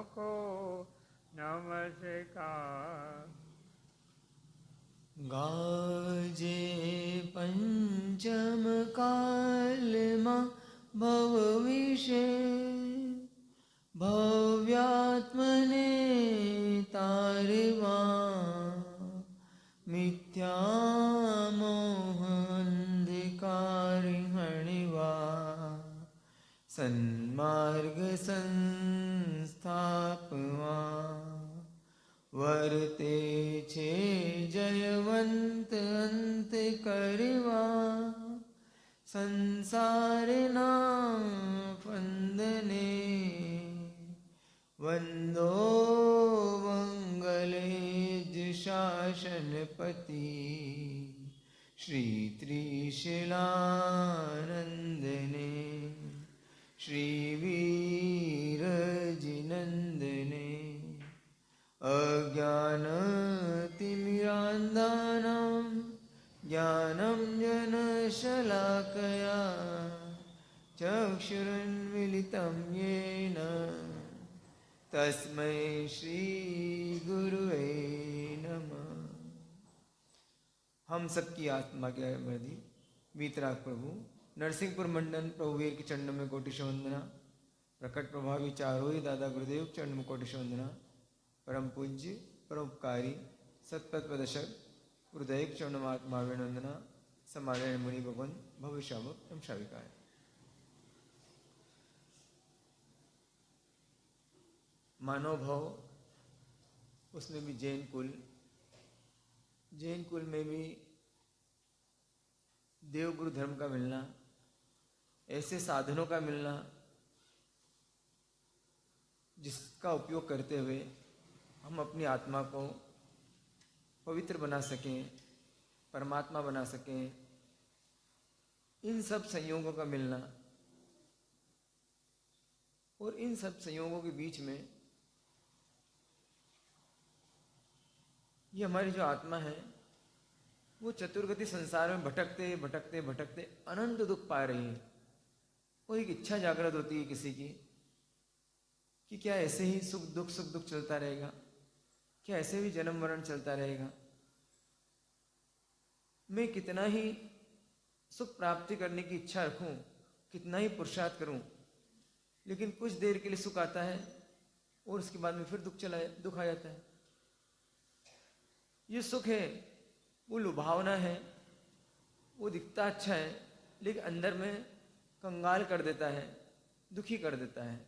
को नमस्कार। गाजे पंचम काल मा भव विषे भव्यात्मने तारवा मिथ्या मोह अंधकार हणिवा सन्मार्ग संस्थापवा वर्ते छे जयवंत अंत करवा संसारना फंदने वंदो मंगलेज शासनपति श्री त्रिशूलानंदने श्री वीरजिनंदने अज्ञानतिमिरान्धानां ज्ञानं जनशलाकया चक्षुरुन्मीलितं येन तस्मै श्रीगुरुवे नमः। हम सबकी आत्मा के मर्दी वीतराग प्रभु नरसिंहपुर मंडन प्रभुवीर के चरणों में कोटि वंदना। प्रकट प्रभावी चारों ही दादा गुरुदेव चरण में कोटि वंदना। परम पूज्य परोपकारी सतपथ प्रदर्शक गुरुदेव चरण महात्मा वंदना। समाधान मुनि भगवान भविष्यावक एवं शाविकाय। मानव भाव उसमें भी जैन कुल में भी देवगुरु धर्म का मिलना, ऐसे साधनों का मिलना जिसका उपयोग करते हुए हम अपनी आत्मा को पवित्र बना सकें, परमात्मा बना सकें, इन सब संयोगों का मिलना और इन सब संयोगों के बीच में ये हमारी जो आत्मा है वो चतुर्गति संसार में भटकते भटकते भटकते अनंत दुख पा रही है। और एक इच्छा जागृत होती है किसी की कि क्या ऐसे ही सुख दुख चलता रहेगा, क्या ऐसे भी जन्म मरण चलता रहेगा, मैं कितना ही सुख प्राप्ति करने की इच्छा रखूं, कितना ही पुरुषार्थ करूं, लेकिन कुछ देर के लिए सुख आता है और उसके बाद में फिर दुख आ जाता है। ये सुख है वो लुभावना है, वो दिखता अच्छा है लेकिन अंदर में कंगाल कर देता है, दुखी कर देता है।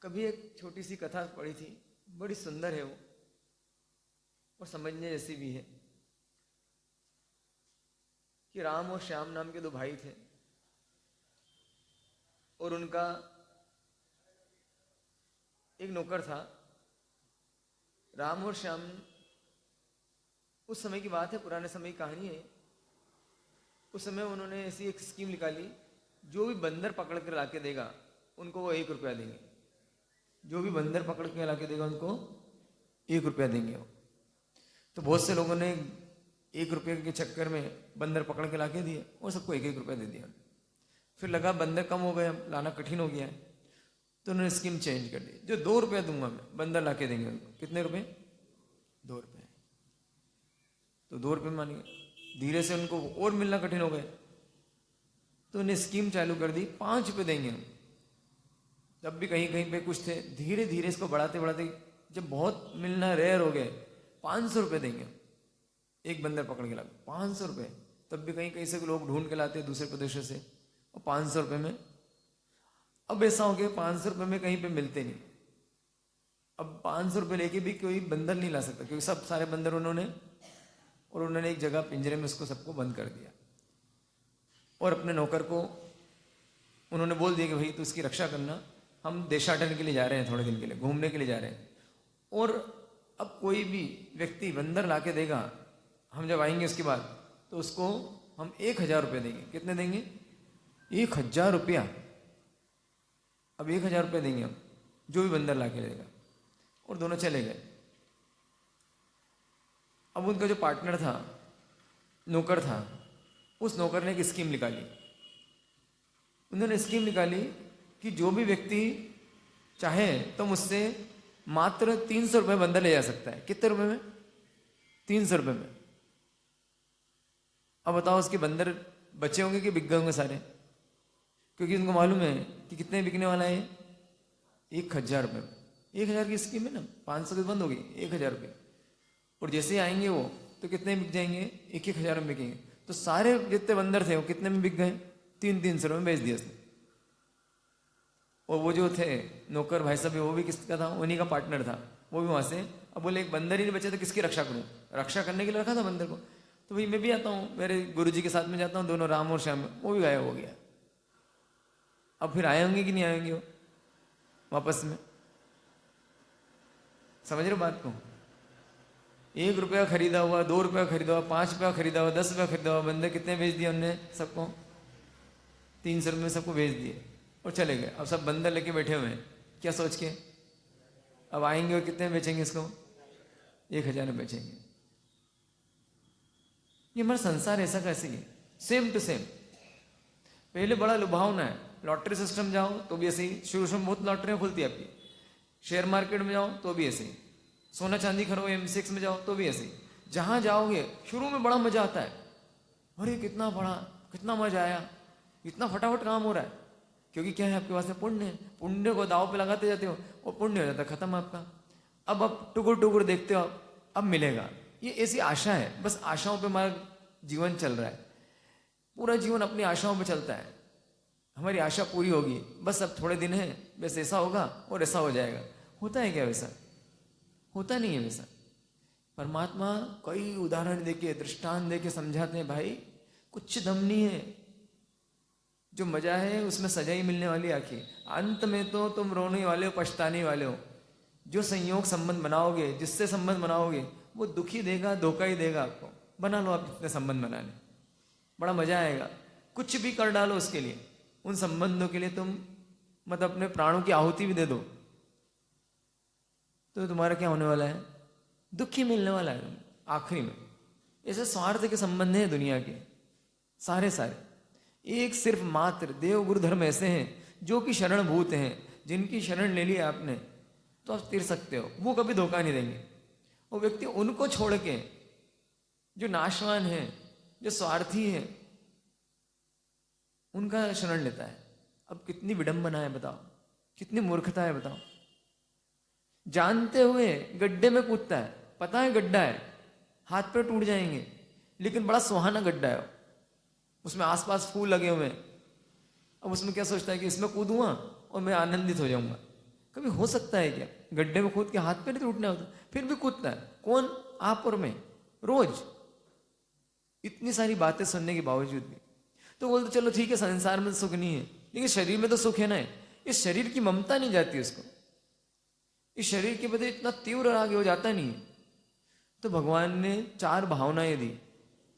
कभी एक छोटी सी कथा पढ़ी थी, बड़ी सुंदर है वो और समझने जैसी भी है कि राम और श्याम नाम के दो भाई थे और उनका एक नौकर था। राम और श्याम, उस समय की बात है, पुराने समय की कहानी है। उस समय उन्होंने ऐसी एक स्कीम निकाली, जो भी बंदर पकड़ कर लाके देगा उनको वो 1 रुपया देंगे। जो भी बंदर पकड़ के लाके देगा उनको 1 रुपया देंगे वो। तो बहुत से लोगों ने 1 रुपये के चक्कर में बंदर पकड़ के लाके दिए और सबको 1-1 रुपया दे दिया। फिर लगा बंदर कम हो गए, लाना कठिन हो गया है, तो उन्होंने स्कीम चेंज कर दी। जो 2 रुपया दूंगा मैं, बंदर लाके देंगे उनको। कितने रुपए? 2 रुपये। तो 2 रुपये मान गए। धीरे से उनको और मिलना कठिन हो गए, तो उन्हें स्कीम चालू कर दी, 5 रुपये देंगे हम। तब भी कहीं कहीं पे कुछ थे, धीरे धीरे इसको बढ़ाते बढ़ाते जब बहुत मिलना रेयर हो गए, 500 रुपये देंगे एक बंदर पकड़ के ला। 500 रुपये। तब भी कहीं कहीं से लोग ढूंढ के लाते दूसरे प्रदेशों से, और 500 रुपये में। अब ऐसा हो गया 500 रुपये में कहीं पे मिलते नहीं। अब 500 रुपये लेके भी कोई बंदर नहीं ला सकता, क्योंकि सब सारे बंदर उन्होंने एक जगह पिंजरे में उसको सबको बंद कर दिया। और अपने नौकर को उन्होंने बोल दिया कि भाई तू इसकी रक्षा करना, हम देशाटन के लिए जा रहे हैं, थोड़े दिन के लिए घूमने के लिए जा रहे हैं। और अब कोई भी व्यक्ति बंदर ला के देगा, हम जब आएंगे उसके बाद, तो उसको हम 1000 रुपये देंगे। कितने देंगे? 1000 रुपया। अब 1000 रुपये देंगे हम, जो भी बंदर ला के देगा। और दोनों चले गए। अब उनका जो पार्टनर था, नौकर था, उस नौकर ने एक स्कीम निकाली। उन्होंने स्कीम निकाली कि जो भी व्यक्ति चाहे तो मुझसे मात्र 300 रुपये बंदर ले जा सकता है। कितने रुपए में? 300 रुपये में। अब बताओ उसके बंदर बचे होंगे कि बिक गए होंगे सारे? क्योंकि उनको मालूम है कि कितने बिकने वाला है, 1000 रुपये में। 1000 की स्कीम है ना, 500 की बंद होगी, 1000 रुपये। और जैसे ही आएंगे वो तो कितने बिक जाएंगे? 1000 में बिकेंगे। तो सारे जितने बंदर थे वो कितने में बिक गए? 300 रुपये में बेच दिया उसने। और वो जो थे नौकर भाई साहब, वो भी किसका था? उन्हीं का पार्टनर था, वो भी वहां से। अब बोले एक बंदर ही नहीं बचे तो किसकी रक्षा करूं? रक्षा करने के लिए रखा था बंदर को। तो भाई मैं भी आता हूँ, मेरे गुरुजी के साथ में जाता हूँ, दोनों राम और श्याम, वो भी गायब हो गया। अब फिर आए होंगे कि नहीं आएंगे वो वापस में? समझ रहे हो बात को? 1 रुपया खरीदा हुआ, 2 रुपया खरीदा हुआ, 5 रुपया खरीदा हुआ, 10 रुपया खरीदा हुआ बंदर कितने बेच दिया उनने? सबको 300 रुपये में सबको बेच दिए और चले गए। अब सब बंदर लेके बैठे हुए हैं, क्या सोच के? अब आएंगे और कितने में बेचेंगे इसको? 1000 में बेचेंगे। ये हमारा संसार ऐसा कैसे है? Same to same. पहले बड़ा लुभावना है, लॉटरी सिस्टम जाओ तो भी ऐसे ही, शुरू शुरू में बहुत लॉटरियां खुलती है आपकी। शेयर मार्केट में जाओ तो भी ऐसे ही, सोना चांदी खरीदो, M6 में जाओ तो भी ऐसे ही। जहां जाओगे शुरू में बड़ा मजा आता है, अरे कितना बड़ा, कितना मजा आया, इतना फटाफट काम हो रहा है। क्योंकि क्या है, आपके पास में पुण्य है। पुण्य को दाव पे लगाते जाते हो और पुण्य हो जाता है खत्म आपका। अब आप टुकुर टुकुर देखते हो, अब मिलेगा, ये ऐसी आशा है। बस आशाओं पे हमारा जीवन चल रहा है, पूरा जीवन अपनी आशाओं पे चलता है। हमारी आशा पूरी होगी, बस अब थोड़े दिन है, बस ऐसा होगा और ऐसा हो जाएगा। होता है क्या वैसा? होता नहीं है वैसा। परमात्मा कई उदाहरण देके, दृष्टांत देके समझाते हैं, भाई कुछ दम नहीं है। जो मजा है उसमें सजा ही मिलने वाली आखिर। अंत में तो तुम रोने वाले हो, पछताने वाले हो। जो संयोग संबंध बनाओगे, जिससे संबंध बनाओगे, वो दुखी देगा, धोखा ही देगा आपको। बना लो आप जितने संबंध बनाने, बड़ा मजा आएगा। कुछ भी कर डालो उसके लिए, उन संबंधों के लिए तुम मतलब अपने प्राणों की आहुति भी दे दो, तो तुम्हारा क्या होने वाला है? दुखी मिलने वाला है आखिरी में। ऐसे स्वार्थ के संबंध हैं दुनिया के सारे सारे। एक सिर्फ मात्र देव गुरु धर्म ऐसे हैं जो कि शरण भूत हैं, जिनकी शरण ले ली आपने तो आप तिर सकते हो, वो कभी धोखा नहीं देंगे। वो व्यक्ति उनको छोड़ के जो नाशवान है, जो स्वार्थी है, उनका शरण लेता है। अब कितनी विडंबना है बताओ, कितनी मूर्खता है बताओ। जानते हुए गड्ढे में कूदता है, पता है गड्ढा है, हाथ पैर टूट जाएंगे, लेकिन बड़ा सुहाना गड्ढा है, उसमें आसपास फूल लगे हुए हैं। अब उसमें क्या सोचता है कि इसमें कूदूंगा और मैं आनंदित हो जाऊंगा। कभी हो सकता है क्या? गड्ढे में कूद के हाथ पैर टूटना होता, फिर भी कूदता है। कौन? आप और मैं, रोज। इतनी सारी बातें सुनने के बावजूद भी तो बोलते चलो ठीक है, संसार में तो सुख नहीं है, लेकिन शरीर में तो सुख है ना। इस शरीर की ममता नहीं जाती उसको, इस शरीर के प्रति इतना तीव्र राग हो जाता नहीं है। तो भगवान ने 4 भावनाएं दी।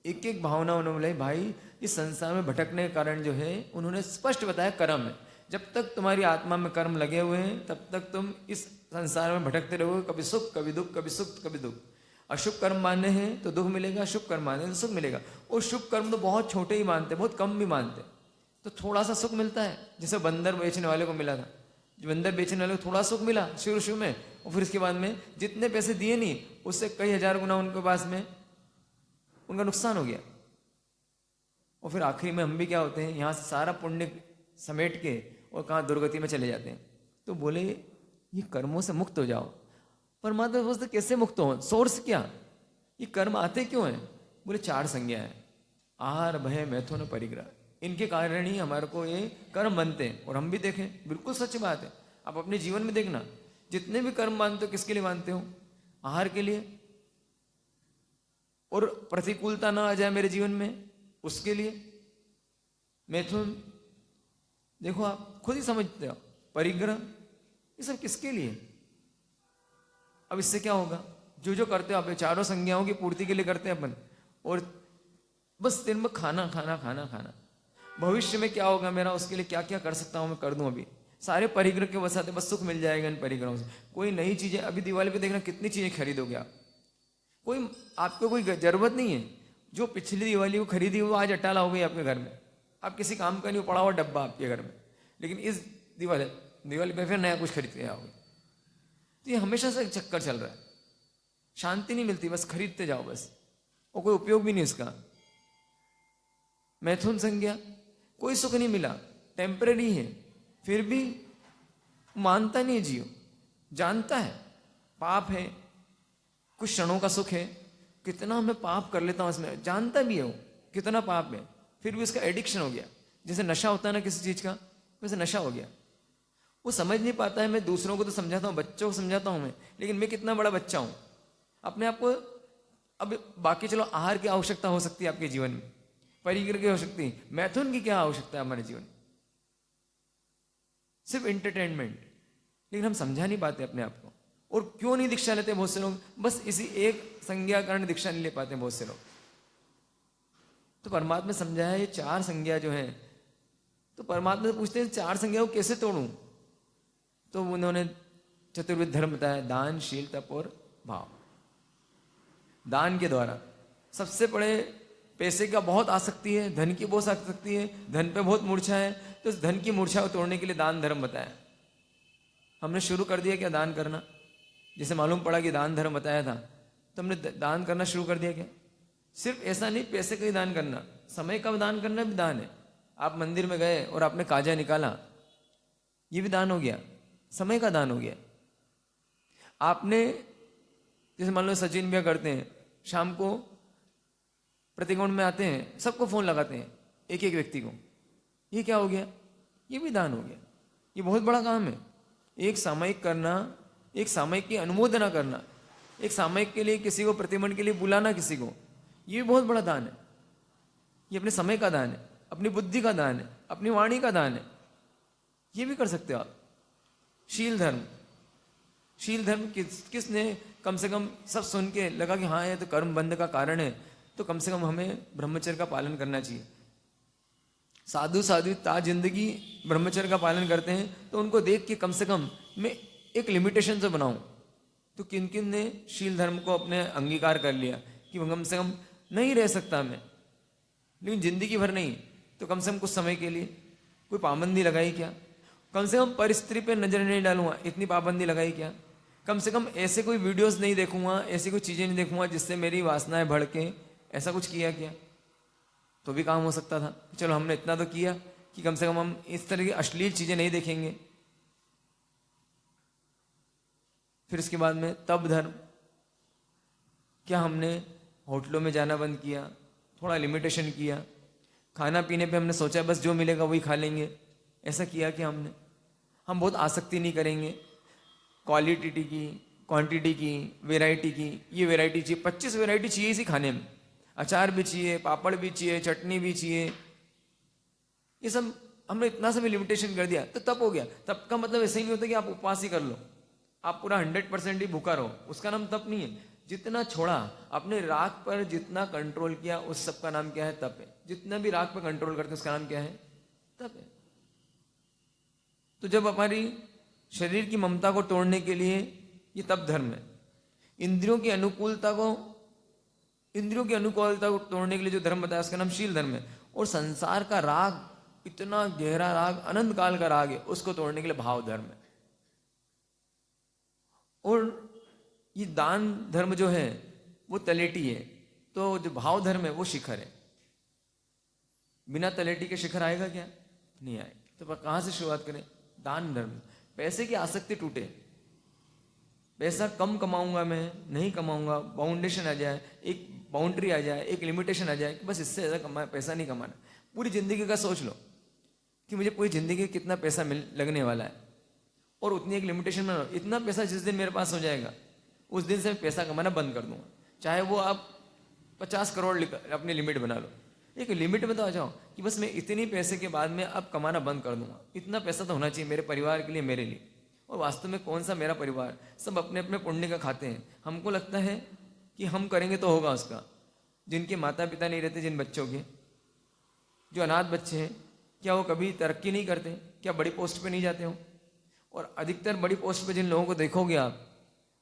एक एक भावना उन्होंने बोला, भाई इस संसार में भटकने के कारण जो है, उन्होंने स्पष्ट बताया कर्म है। जब तक तुम्हारी आत्मा में कर्म लगे हुए हैं, तब तक तुम इस संसार में भटकते रहोगे, कभी सुख कभी दुख, कभी सुख कभी दुख। अशुभ कर्म मानने हैं तो दुख मिलेगा, शुभ कर्म मानने तो सुख मिलेगा। और शुभ कर्म तो बहुत छोटे ही मानते, बहुत कम भी मानते, तो थोड़ा सा सुख मिलता है। जैसे बंदर बेचने वाले को मिला था, जो बंदर बेचने वाले को थोड़ा सुख मिला शुरू शुरू में, और फिर इसके बाद में जितने पैसे दिए नहीं, उससे कई हजार गुना उनके पास में उनका नुकसान हो गया। और फिर आखिरी में हम भी क्या होते हैं, यहाँ से सारा पुण्य समेट के और कहाँ दुर्गति में चले जाते हैं। तो बोले ये कर्मों से मुक्त हो जाओ। परमात्मा सोचते कैसे मुक्त हो, सोर्स क्या, ये कर्म आते क्यों हैं? बोले 4 संज्ञा है, आहार भय मैथुन परिग्रह, इनके कारण ही हमारे को ये कर्म बनते हैं। और हम भी देखें, बिल्कुल सच बात है। आप अपने जीवन में देखना, जितने भी कर्म मानते हो किसके लिए मानते हो? आहार के लिए, और प्रतिकूलता ना आ जाए मेरे जीवन में उसके लिए। मैथुन देखो आप खुद ही समझते हो, परिग्रह, ये सब किसके लिए? अब इससे क्या होगा? जो जो करते हो आप 4 संज्ञाओं की पूर्ति के लिए करते हैं अपन, और बस दिन में खाना खाना खाना खाना। भविष्य में क्या होगा मेरा, उसके लिए क्या क्या कर सकता हूं मैं कर दूं। अभी सारे परिग्रह के वसाते बस सुख मिल जाएगा इन परिग्रहों से। कोई नई चीजें, अभी दिवाली पे देखना कितनी चीजें खरीदोगे आप, कोई आपको कोई जरूरत नहीं है। जो पिछली दिवाली को खरीदी वो आज अट्टा लाओगे आपके घर में, आप किसी काम का नहीं पड़ा हुआ डब्बा आपके घर में। लेकिन इस दिवाली दिवाली पे फिर नया कुछ खरीद के आओगे। तो ये हमेशा से एक चक्कर चल रहा है, शांति नहीं मिलती, बस खरीदते जाओ बस, और कोई उपयोग भी नहीं इसका। मैथुन संज्ञा, कोई सुख नहीं मिला, टेम्परेरी है, फिर भी मानता नहीं जीव, जानता है पाप है, कुछ क्षणों का सुख है, कितना मैं पाप कर लेता हूं इसमें, जानता भी है वो कितना पाप है, फिर भी उसका एडिक्शन हो गया। जैसे नशा होता है ना किसी चीज का, वैसे नशा हो गया। वो समझ नहीं पाता है। मैं दूसरों को तो समझाता हूँ, बच्चों को समझाता हूँ मैं, लेकिन मैं कितना बड़ा बच्चा हूं अपने आप को। अब बाकी चलो आहार की आवश्यकता हो सकती है आपके जीवन में, परिग्रह की हो सकती है, मैथुन की क्या आवश्यकता है हमारे जीवन में? सिर्फ एंटरटेनमेंट। लेकिन हम समझा नहीं पाते अपने आप को। और क्यों नहीं दीक्षा लेते बहुत से लोग? बस इसी एक संज्ञा कारण दीक्षा नहीं ले पाते बहुत से लोग। तो परमात्मा समझाया ये 4 संज्ञा जो है, तो परमात्मा से पूछते हैं 4 संज्ञा को कैसे तोड़ूं? तो उन्होंने चतुर्विध धर्म बताया, दान, शील, तप और भाव। दान के द्वारा सबसे बड़े पैसे का बहुत आसक्ति है, धन की बहुत आसक्ति है, धन पे बहुत मूर्छा है, तो इस धन की मूर्छा को तोड़ने के लिए दान धर्म बताया। हमने शुरू कर दिया क्या दान करना? जैसे मालूम पड़ा कि दान धर्म बताया था, तो हमने दान करना शुरू कर दिया क्या? सिर्फ ऐसा नहीं पैसे का ही दान करना, समय का दान करना भी दान है। आप मंदिर में गए और आपने काजा निकाला, ये भी दान हो गया, समय का दान हो गया। आपने जैसे मान लो सचिन भैया करते हैं, शाम को प्रतिकोण में आते हैं, सबको फोन लगाते हैं, एक एक व्यक्ति को, ये क्या हो गया? ये भी दान हो गया। ये बहुत बड़ा काम है। एक सामयिक करना, एक सामयिक की अनुमोदना करना, एक सामयिक के लिए किसी को प्रतिमंड के लिए बुलाना किसी को, ये भी बहुत बड़ा दान है। ये अपने समय का दान है, अपनी बुद्धि का दान है, अपनी वाणी का दान है, ये भी कर सकते हो आप। शील धर्म, शील धर्म किसने कम से कम सब सुन के लगा कि हाँ ये तो कर्म बंध का कारण है, तो कम से कम हमें ब्रह्मचर्य का पालन करना चाहिए। साधु साधु ता जिंदगी ब्रह्मचर्य का पालन करते हैं, तो उनको देख के कम से कम मैं एक लिमिटेशन से बनाऊं। तो किन किन ने शील धर्म को अपने अंगीकार कर लिया कि कम से कम नहीं रह सकता मैं, लेकिन जिंदगी भर नहीं, तो कम से कम कुछ समय के लिए कोई पाबंदी लगाई क्या? कम से कम परिस्थिति पे नजर नहीं डालूंगा, इतनी पाबंदी लगाई क्या? कम से कम ऐसे कोई वीडियोस नहीं देखूंगा, ऐसी कोई चीजें नहीं देखूंगा जिससे मेरी वासनाएं भड़के, ऐसा कुछ किया क्या? तो भी काम हो सकता था। चलो हमने इतना तो किया कि कम से कम हम इस तरह की अश्लील चीजें नहीं देखेंगे। फिर इसके बाद में तप धर्म, क्या हमने होटलों में जाना बंद किया, थोड़ा लिमिटेशन किया, खाना पीने पे हमने सोचा बस जो मिलेगा वही खा लेंगे, ऐसा किया कि हम बहुत आसक्ति नहीं करेंगे क्वालिटी की, क्वांटिटी की, वैरायटी की। ये वैरायटी चाहिए, 25 वैरायटी चाहिए इसी खाने में, अचार भी चाहिए, पापड़ भी चाहिए, चटनी भी चाहिए, ये सब हमने इतना सा भी लिमिटेशन कर दिया तो तप हो गया। तप का मतलब ऐसे ही नहीं होता कि आप उपवास ही कर लो, आप पूरा 100% ही भूखा रहो, उसका नाम तप नहीं है। जितना छोड़ा, अपने राग पर जितना कंट्रोल किया, उस सब का नाम क्या है? तप है। जितना भी राग पर कंट्रोल करते हैं उसका नाम क्या है? तप है। तो जब हमारी शरीर की ममता को तोड़ने के लिए ये तप धर्म है। इंद्रियों की अनुकूलता को तोड़ने के लिए जो धर्म बताया उसका नाम शील धर्म है। और संसार का राग, इतना गहरा राग, अनंत काल का राग है, उसको तोड़ने के लिए भाव धर्म है। और ये दान धर्म जो है वो तलेटी है, तो जो भाव धर्म है वो शिखर है। बिना तलेटी के शिखर आएगा क्या? नहीं आएगा। तो कहां से शुरुआत करें? दान धर्म। पैसे की आसक्ति टूटे, पैसा कम कमाऊंगा मैं, नहीं कमाऊंगा, बाउंडेशन आ जाए, एक बाउंड्री आ जाए, एक लिमिटेशन आ जाए कि बस इससे ज्यादा पैसा नहीं कमाना। पूरी जिंदगी का सोच लो कि मुझे पूरी जिंदगी कितना पैसा लगने वाला है, और उतनी एक लिमिटेशन बना लो। इतना पैसा जिस दिन मेरे पास हो जाएगा उस दिन से मैं पैसा कमाना बंद कर दूंगा। चाहे वो आप 50 करोड़ अपनी लिमिट बना लो, एक लिमिट में तो आ जाओ कि बस मैं इतनी पैसे के बाद में अब कमाना बंद कर दूंगा। इतना पैसा तो होना चाहिए मेरे परिवार के लिए, मेरे लिए। और वास्तव में कौन सा मेरा परिवार, सब अपने अपने पुण्य का खाते हैं। हमको लगता है कि हम करेंगे तो होगा उसका। जिनके माता पिता नहीं रहते, जिन बच्चों के, जो अनाथ बच्चे हैं, क्या वो कभी तरक्की नहीं करते? क्या बड़ी पोस्ट पे नहीं जाते हो? और अधिकतर बड़ी पोस्ट पे जिन लोगों को देखोगे आप,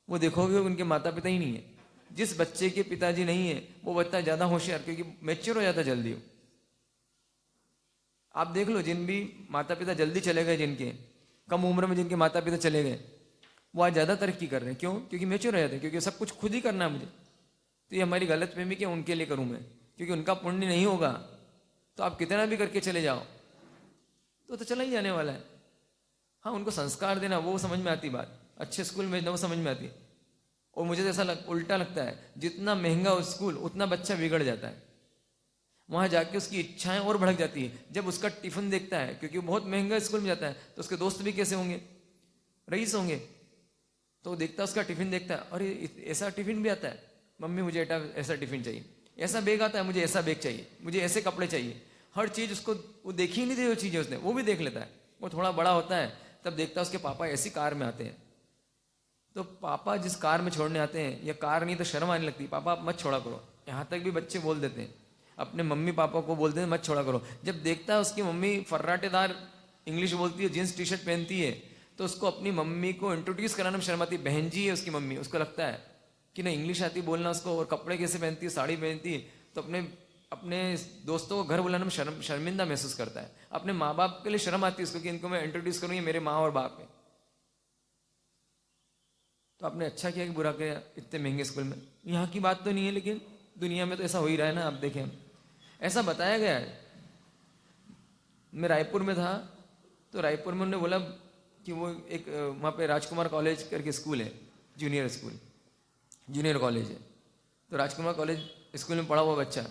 वो देखोगे उनके माता पिता ही नहीं है। जिस बच्चे के पिताजी नहीं है वो बच्चा ज्यादा होशियार, क्योंकि मैच्योर हो जाता जल्दी हो। आप देख लो, जिन भी माता पिता जल्दी चले गए जिनके, कम उम्र में जिनके माता पिता चले गए वो आज ज़्यादा तरक्की कर रहे हैं। क्यों? क्योंकि मैच्योर हो जाते हैं, क्योंकि सब कुछ खुद ही करना है मुझे। तो ये हमारी गलत फहमी कि उनके लिए करूँ मैं, क्योंकि उनका पुण्य नहीं होगा तो आप कितना भी करके चले जाओ तो चला ही जाने वाला है। हाँ, उनको संस्कार देना वो समझ में आती बात, अच्छे स्कूल में भेजना वो समझ में आती है। और मुझे तो ऐसा उल्टा लगता है, जितना महंगा स्कूल उतना बच्चा बिगड़ जाता है। वहाँ जाके उसकी इच्छाएं और भड़क जाती है। जब उसका टिफिन देखता है, क्योंकि वो बहुत महंगा स्कूल में जाता है, तो उसके दोस्त भी कैसे होंगे? रईस होंगे। तो वो देखता है, उसका टिफिन देखता है, अरे ऐसा टिफिन भी आता है, मम्मी मुझे ऐसा टिफिन चाहिए, ऐसा बैग आता है, मुझे ऐसा बैग चाहिए, मुझे ऐसे कपड़े चाहिए। हर चीज़ उसको, वो देखी ही नहीं थी वो चीज़ें उसने, वो भी देख लेता है। वो थोड़ा बड़ा होता है तब देखता है उसके पापा ऐसी कार में आते हैं, तो पापा जिस कार में छोड़ने आते हैं, या कार नहीं तो शर्म आने लगती, पापा आप मत छोड़ा करो। यहाँ तक भी बच्चे बोल देते हैं, अपने मम्मी पापा को बोलते हैं मत छोड़ा करो। जब देखता है उसकी मम्मी फर्राटेदार इंग्लिश बोलती है, जीन्स टी शर्ट पहनती है, तो उसको अपनी मम्मी को इंट्रोड्यूस कराने में शर्म आती है। बहन जी है उसकी मम्मी, उसको लगता है कि ना इंग्लिश आती बोलना उसको, और कपड़े कैसे पहनती है, साड़ी पहनती है, तो अपने अपने दोस्तों को घर बुलाने में शर्मिंदा महसूस करता है। अपने माँ बाप के लिए शर्म आती है उसको कि इनको मैं इंट्रोड्यूस करूँ, ये मेरे माँ और बाप है। तो आपने अच्छा किया कि बुरा किया इतने महंगे स्कूल में। यहाँ की बात तो नहीं है, लेकिन दुनिया में तो ऐसा हो ही रहा है ना। आप देखें, ऐसा बताया गया है। मैं रायपुर में था, तो रायपुर में उन्होंने बोला कि वो एक वहाँ पे राजकुमार कॉलेज करके स्कूल है, जूनियर कॉलेज है। तो राजकुमार कॉलेज स्कूल में पढ़ा हुआ बच्चा,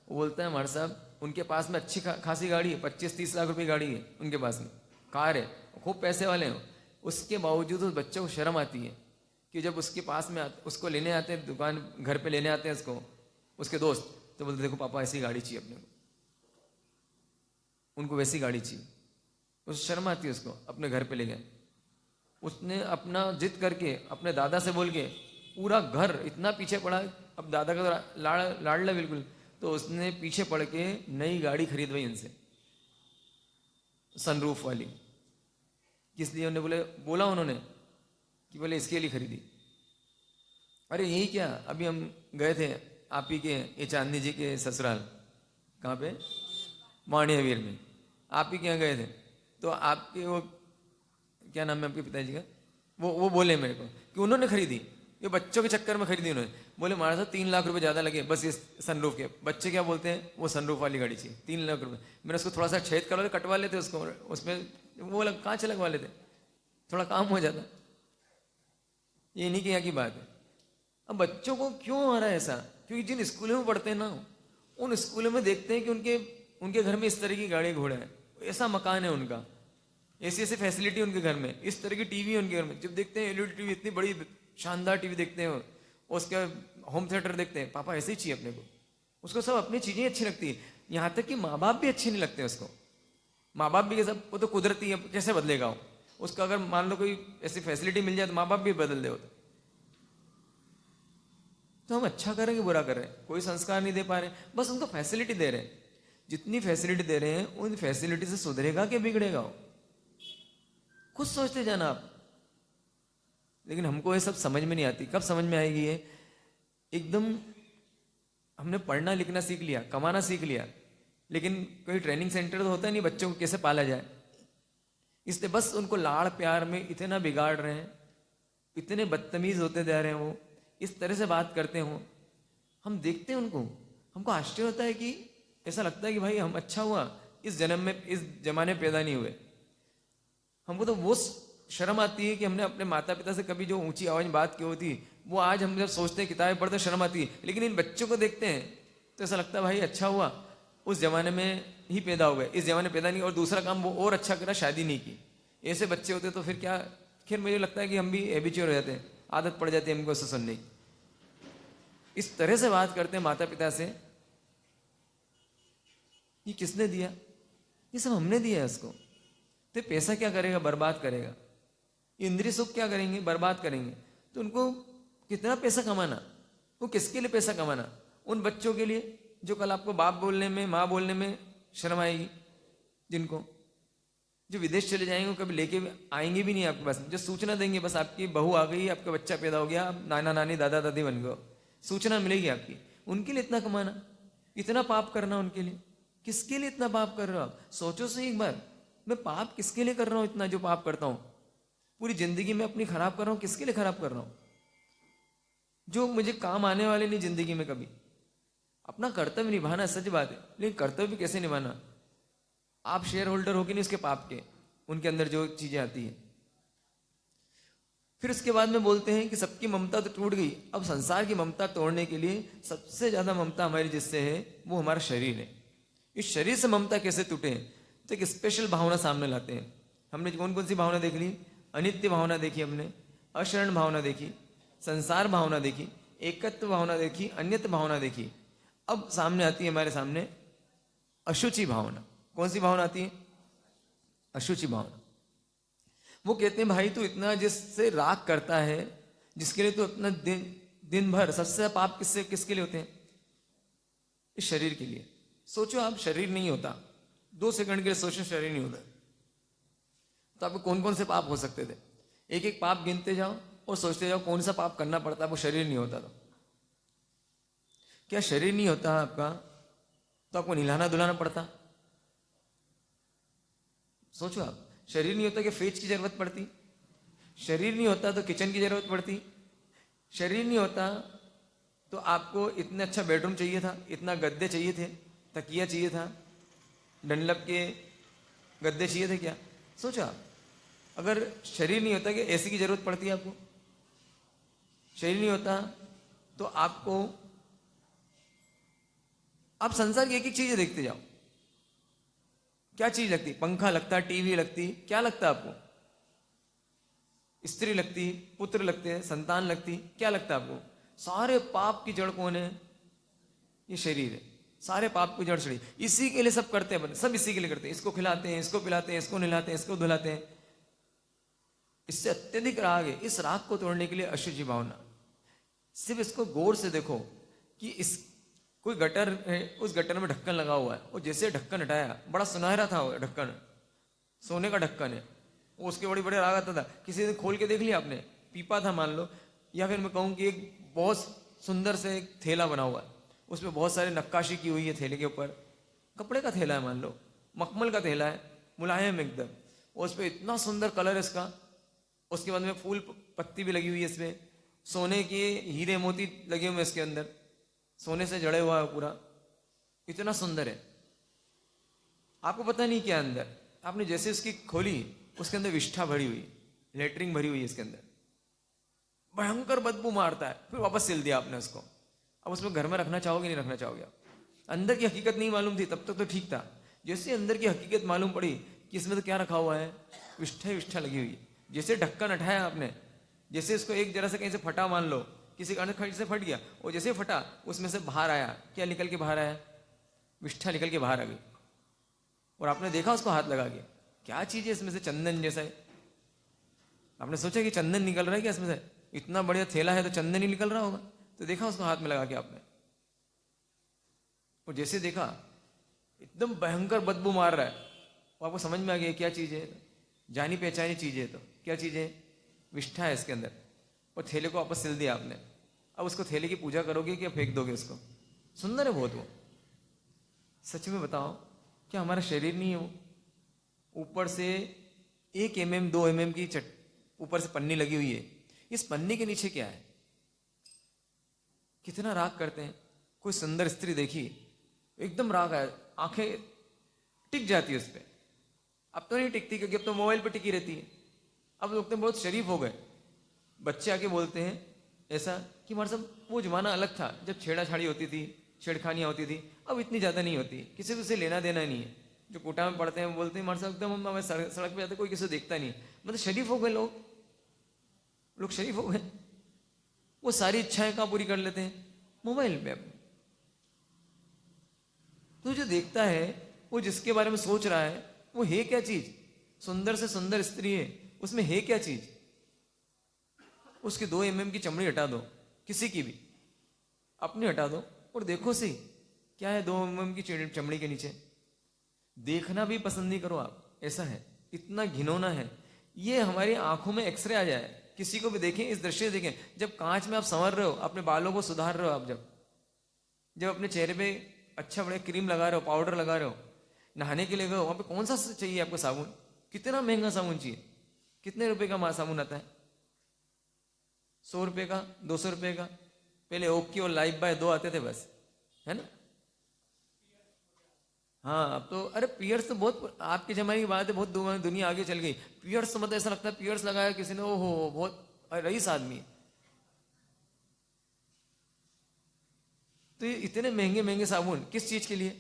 वो बोलता है हमारे साहब उनके पास में अच्छी खासी गाड़ी है, 25-30 लाख रुपए गाड़ी है उनके पास में, कार है, खूब पैसे वाले हैं। उसके बावजूद उस बच्चे को शर्म आती है कि जब उसके पास में उसको लेने आते हैं, दुकान घर पे लेने आते हैं उसको, उसके दोस्त, तो बोलते देखो पापा ऐसी गाड़ी चाहिए अपने को, उनको वैसी गाड़ी चाहिए। उस शर्म आती है उसको, अपने घर पे ले गए। उसने अपना जिद करके अपने दादा से बोल के पूरा घर इतना पीछे पड़ा, अब दादा का लाडला बिल्कुल, तो उसने पीछे पड़ के नई गाड़ी खरीदवाई इनसे, सनरूफ वाली। किस लिए? उन्होंने बोला उन्होंने कि बोले इसके लिए खरीदी। अरे यही क्या, अभी हम गए थे आप ही के, ये चांदनी जी के ससुराल, कहाँ पे, माणियावीर में, आप ही के यहाँ गए थे। तो आपके वो क्या नाम है आपके पिताजी का, वो बोले मेरे को कि उन्होंने खरीदी, ये बच्चों के चक्कर में खरीदी उन्होंने। बोले हमारे साथ 3 लाख रुपए ज़्यादा लगे बस ये सनरूफ के। बच्चे क्या बोलते हैं, वो सनरूफ वाली गाड़ी चाहिए, 3 लाख रुपए। मैंने उसको थोड़ा सा छेद करवा कटवा लेते उसको, उसमें वो कांच लगवा लेते, थोड़ा काम हो जाता। ये नहीं कि यहाँ की बात है। अब बच्चों को क्यों आ रहा है ऐसा? क्योंकि जिन स्कूलों में पढ़ते हैं ना, उन स्कूलों में देखते हैं कि उनके घर में इस तरह की गाड़ी घोड़ा है, ऐसा मकान है उनका, ऐसी ऐसी फैसिलिटी उनके घर में, इस तरह की टीवी उनके घर में। जब देखते हैं एलईडी टीवी, इतनी बड़ी शानदार टीवी देखते हैं, उसके होम थिएटर देखते हैं, पापा ऐसे ही चाहिए अपने को। उसको सब अपनी चीजें अच्छी लगती है, यहाँ तक कि माँ बाप भी अच्छे नहीं लगते उसको। माँ बाप भी कैसा, वो तो कुदरती है, कैसे बदलेगा वो? उसका अगर मान लो कोई ऐसी फैसिलिटी मिल जाए तो माँ बाप भी बदल दे होते। तो हम अच्छा कर रहे हैं कि बुरा कर रहे हैं? कोई संस्कार नहीं दे पा रहे, बस उनको फैसिलिटी दे रहे हैं। जितनी फैसिलिटी दे रहे हैं उन फैसिलिटी से सुधरेगा कि बिगड़ेगा वो? खुद सोचते जाना आप। लेकिन हमको ये सब समझ में नहीं आती। कब समझ में आएगी ये? एकदम हमने पढ़ना लिखना सीख लिया, कमाना सीख लिया, लेकिन कोई ट्रेनिंग सेंटर तो होता नहीं बच्चों को कैसे पाला जाए। इसलिए बस उनको लाड़ प्यार में इतना बिगाड़ रहे हैं, इतने बदतमीज होते जा रहे हैं, वो इस तरह से बात करते हो। हम देखते हैं उनको, हमको आश्चर्य होता है कि ऐसा लगता है कि भाई हम अच्छा हुआ इस जन्म में, इस जमाने पैदा नहीं हुए। हमको तो वो शर्म आती है कि हमने अपने माता पिता से कभी जो ऊंची आवाज में बात की होती, वो आज हम जब सोचते हैं, किताबें पढ़ते शर्म आती है। लेकिन इन बच्चों को देखते हैं तो ऐसा लगता है भाई अच्छा हुआ उस जमाने में ही पैदा हो गए, इस जमाने पैदा नहीं। और दूसरा काम वो और अच्छा करा, शादी नहीं की। ऐसे बच्चे होते तो फिर क्या? खैर मुझे लगता है कि हम भी हैबिचुअल हो जाते हैं, आदत पड़ जाती है हमको ऐसा सुनने की। इस तरह से बात करते हैं माता पिता से। ये किसने दिया? ये सब हमने दिया है उसको। तो पैसा क्या करेगा? बर्बाद करेगा। इंद्रिय सुख क्या करेंगे? बर्बाद करेंगे। तो उनको कितना पैसा कमाना? वो किसके लिए पैसा कमाना? उन बच्चों के लिए जो कल आपको बाप बोलने में, माँ बोलने में शर्म आएगी, जिनको जो विदेश चले जाएंगे, कभी लेके आएंगे भी नहीं आपके पास। जो सूचना देंगे बस आपकी बहू आ गई, आपका बच्चा पैदा हो गया, आप नाना नानी दादा दादी बन गए, सूचना मिलेगी आपकी। उनके लिए इतना कमाना, इतना पाप करना उनके लिए। किसके लिए इतना पाप कर रहे हो आप? सोचो सही एक बार। मैं पाप किसके लिए कर रहा हूं? इतना जो पाप करता हूं पूरी जिंदगी में अपनी खराब कर रहा हूं, किसके लिए खराब कर रहा हूं? जो मुझे काम आने वाले नहीं जिंदगी में कभी। अपना कर्तव्य निभाना सच बात है, लेकिन कर्तव्य कैसे निभाना? आप शेयर होल्डर हो कि नहीं उसके पाप के, उनके अंदर जो चीजें आती है। फिर उसके बाद में बोलते हैं कि सबकी ममता तो टूट गई, अब संसार की ममता तोड़ने के लिए सबसे ज्यादा ममता हमारी जिससे है वो हमारा शरीर है। इस शरीर से ममता कैसे टूटे? तो एक स्पेशल भावना सामने लाते हैं। हमने कौन कौन सी भावना देख ली? अनित्य भावना देखी हमने, अशरण भावना देखी, संसार भावना देखी, एकत्व भावना देखी, अन्यत्व भावना देखी। अब सामने आती है हमारे सामने अशुचि भावना। कौन सी भावना आती है? अशुचि भावना। वो कहते हैं भाई तू इतना जिससे राग करता है, जिसके लिए तू अपना दिन भर, सबसे पाप किसके लिए होते हैं? इस शरीर के लिए। सोचो आप, शरीर नहीं होता, 2 सेकंड के लिए सोचो शरीर नहीं होता तो आपको कौन कौन से पाप हो सकते थे? एक एक पाप गिनते जाओ और सोचते जाओ कौन सा पाप करना पड़ता है, वो शरीर नहीं होता तो। क्या शरीर नहीं होता आपका तो आपको नहलाना धुलाना पड़ता? सोचो आप, शरीर नहीं होता कि फ्रिज की जरूरत पड़ती? शरीर नहीं होता तो किचन की जरूरत पड़ती? शरीर नहीं होता तो आपको इतना अच्छा बेडरूम चाहिए था, इतना गद्दे चाहिए थे, तकिया चाहिए था, डनलप के गद्दे चाहिए थे क्या? सोचो आप, अगर शरीर नहीं होता कि एसी की जरूरत पड़ती है आपको? शरीर नहीं होता तो आपको, आप संसार की एक एक चीजें देखते जाओ, क्या चीज लगती? पंखा लगता, टीवी लगती, क्या लगता आपको? स्त्री लगती, पुत्र लगते हैं, संतान लगती, क्या लगता आपको? सारे पाप की जड़ कौन है? ये शरीर है। सारे पाप की जड़ शरीर, इसी के लिए सब करते हैं, सब इसी के लिए करते हैं। इसको खिलाते हैं, इसको पिलाते हैं, इसको नहलाते हैं, इसको धुलाते हैं। इससे अत्यधिक राग है। इस राग को तोड़ने के लिए अशुचि भावना। सिर्फ इसको गौर से देखो कि इस कोई गटर है, उस गटर में ढक्कन लगा हुआ है, और जैसे ढक्कन हटाया, बड़ा सुनहरा था वो ढक्कन, सोने का ढक्कन है, वो उसके बड़े बड़े राग आता था। किसी ने खोल के देख लिया आपने? पीपा था मान लो, या फिर मैं कहूँ कि एक बहुत सुंदर से एक थैला बना हुआ है, उसमें बहुत सारी नक्काशी की हुई है थैले के ऊपर, कपड़े का थैला है मान लो, मखमल का थैला है, मुलायम एकदम, और उस पर इतना सुंदर कलर है इसका, उसके बाद में फूल पत्ती भी लगी हुई है इसमें, सोने के हीरे मोती लगे हुए इसके अंदर, सोने से जड़े हुआ है पूरा, इतना सुंदर है। आपको पता नहीं क्या अंदर, आपने जैसे उसकी खोली, उसके अंदर विष्ठा भरी हुई, लेटरिंग भरी हुई है इसके अंदर, भयंकर बदबू मारता है। फिर वापस सिल दिया आपने उसको। अब उसमें घर में रखना चाहोगे नहीं रखना चाहोगे आप? अंदर की हकीकत नहीं मालूम थी तब तक तो ठीक था, जैसे अंदर की हकीकत मालूम पड़ी कि इसमें तो क्या रखा हुआ है, विष्ठा विष्ठा लगी हुई है। जैसे ढक्कन हटाया आपने, जैसे इसको एक जरा से कहीं से फटा मान लो, किसी कारण से फट गया, और जैसे फटा उसमें से बाहर आया, क्या निकल के बाहर आया? विष्ठा निकल के बाहर आ गई। और आपने देखा उसको हाथ लगा के, क्या चीज है इसमें से? चंदन जैसा है। आपने सोचा कि चंदन निकल रहा है क्या इसमें से? इतना बढ़िया थैला है तो चंदन ही निकल रहा होगा। तो देखा उसको हाथ में लगा के आपने, और जैसे देखा एकदम भयंकर बदबू मार रहा है, वो आपको समझ में आ गया क्या चीज है? जानी पहचानी चीज है। तो क्या चीज है? विष्ठा है इसके अंदर। और थैले को वापस सिल दिया आपने। अब उसको थैले की पूजा करोगे कि फेंक दोगे उसको? सुंदर है बहुत वो। सच में बताओ, क्या हमारा शरीर नहीं है वो? ऊपर से 1 mm 2 mm की ऊपर से पन्नी लगी हुई है। इस पन्नी के नीचे क्या है? कितना राग करते हैं। कोई सुंदर स्त्री देखी, एकदम राग है, आंखें टिक जाती है उस पर। अब तो नहीं टिकती क्योंकि अब तो मोबाइल पे टिकी रहती है। अब लोग तो बहुत शरीफ हो गए। बच्चे आके बोलते हैं ऐसा कि हमारे सब वो जमाना अलग था जब छेड़ाछाड़ी होती थी, छेड़खानियाँ होती थी, अब इतनी ज़्यादा नहीं होती, किसी को से लेना देना नहीं है। जो कोटा में पढ़ते हैं वो बोलते हैं हमारे साथ एकदम, हम सड़क पे जाते कोई किसी को देखता नहीं। मतलब शरीफ हो गए लोग शरीफ हो गए। वो सारी इच्छाएं कहाँ पूरी कर लेते हैं? मोबाइल पे। अब तो जो देखता है, वो जिसके बारे में सोच रहा है, वो है क्या चीज? सुंदर से सुंदर स्त्री है, उसमें है क्या चीज? उसकी 2 mm की चमड़ी हटा दो, किसी की भी अपनी हटा दो, और देखो सी क्या है 2 mm की चमड़ी के नीचे। देखना भी पसंद नहीं करो आप, ऐसा है, इतना घिनौना है ये। हमारी आंखों में एक्सरे आ जाए, किसी को भी देखें, इस दृश्य देखें, जब कांच में आप संवर रहे हो, अपने बालों को सुधार रहे हो, आप जब अपने चेहरे पे अच्छा बड़े क्रीम लगा रहे हो, पाउडर लगा रहे हो, नहाने के लिए गए वहां पे कौन सा चाहिए आपको साबुन, कितना महंगा साबुन चाहिए, कितने रुपए का साबुन आता है, 100 रुपए का, 200 रुपए का। पहले ओकी और लाइफ बाय 2 आते थे बस, है ना। हाँ अब तो, अरे पियर्स तो बहुत आपके जमाने की बात है, बहुत दुनिया आगे चल गई। पियर्स तो मतलब ऐसा लगता है पियर्स लगाया किसी ने, ओहो बहुत रईस आदमी। तो ये इतने महंगे महंगे साबुन किस चीज के लिए,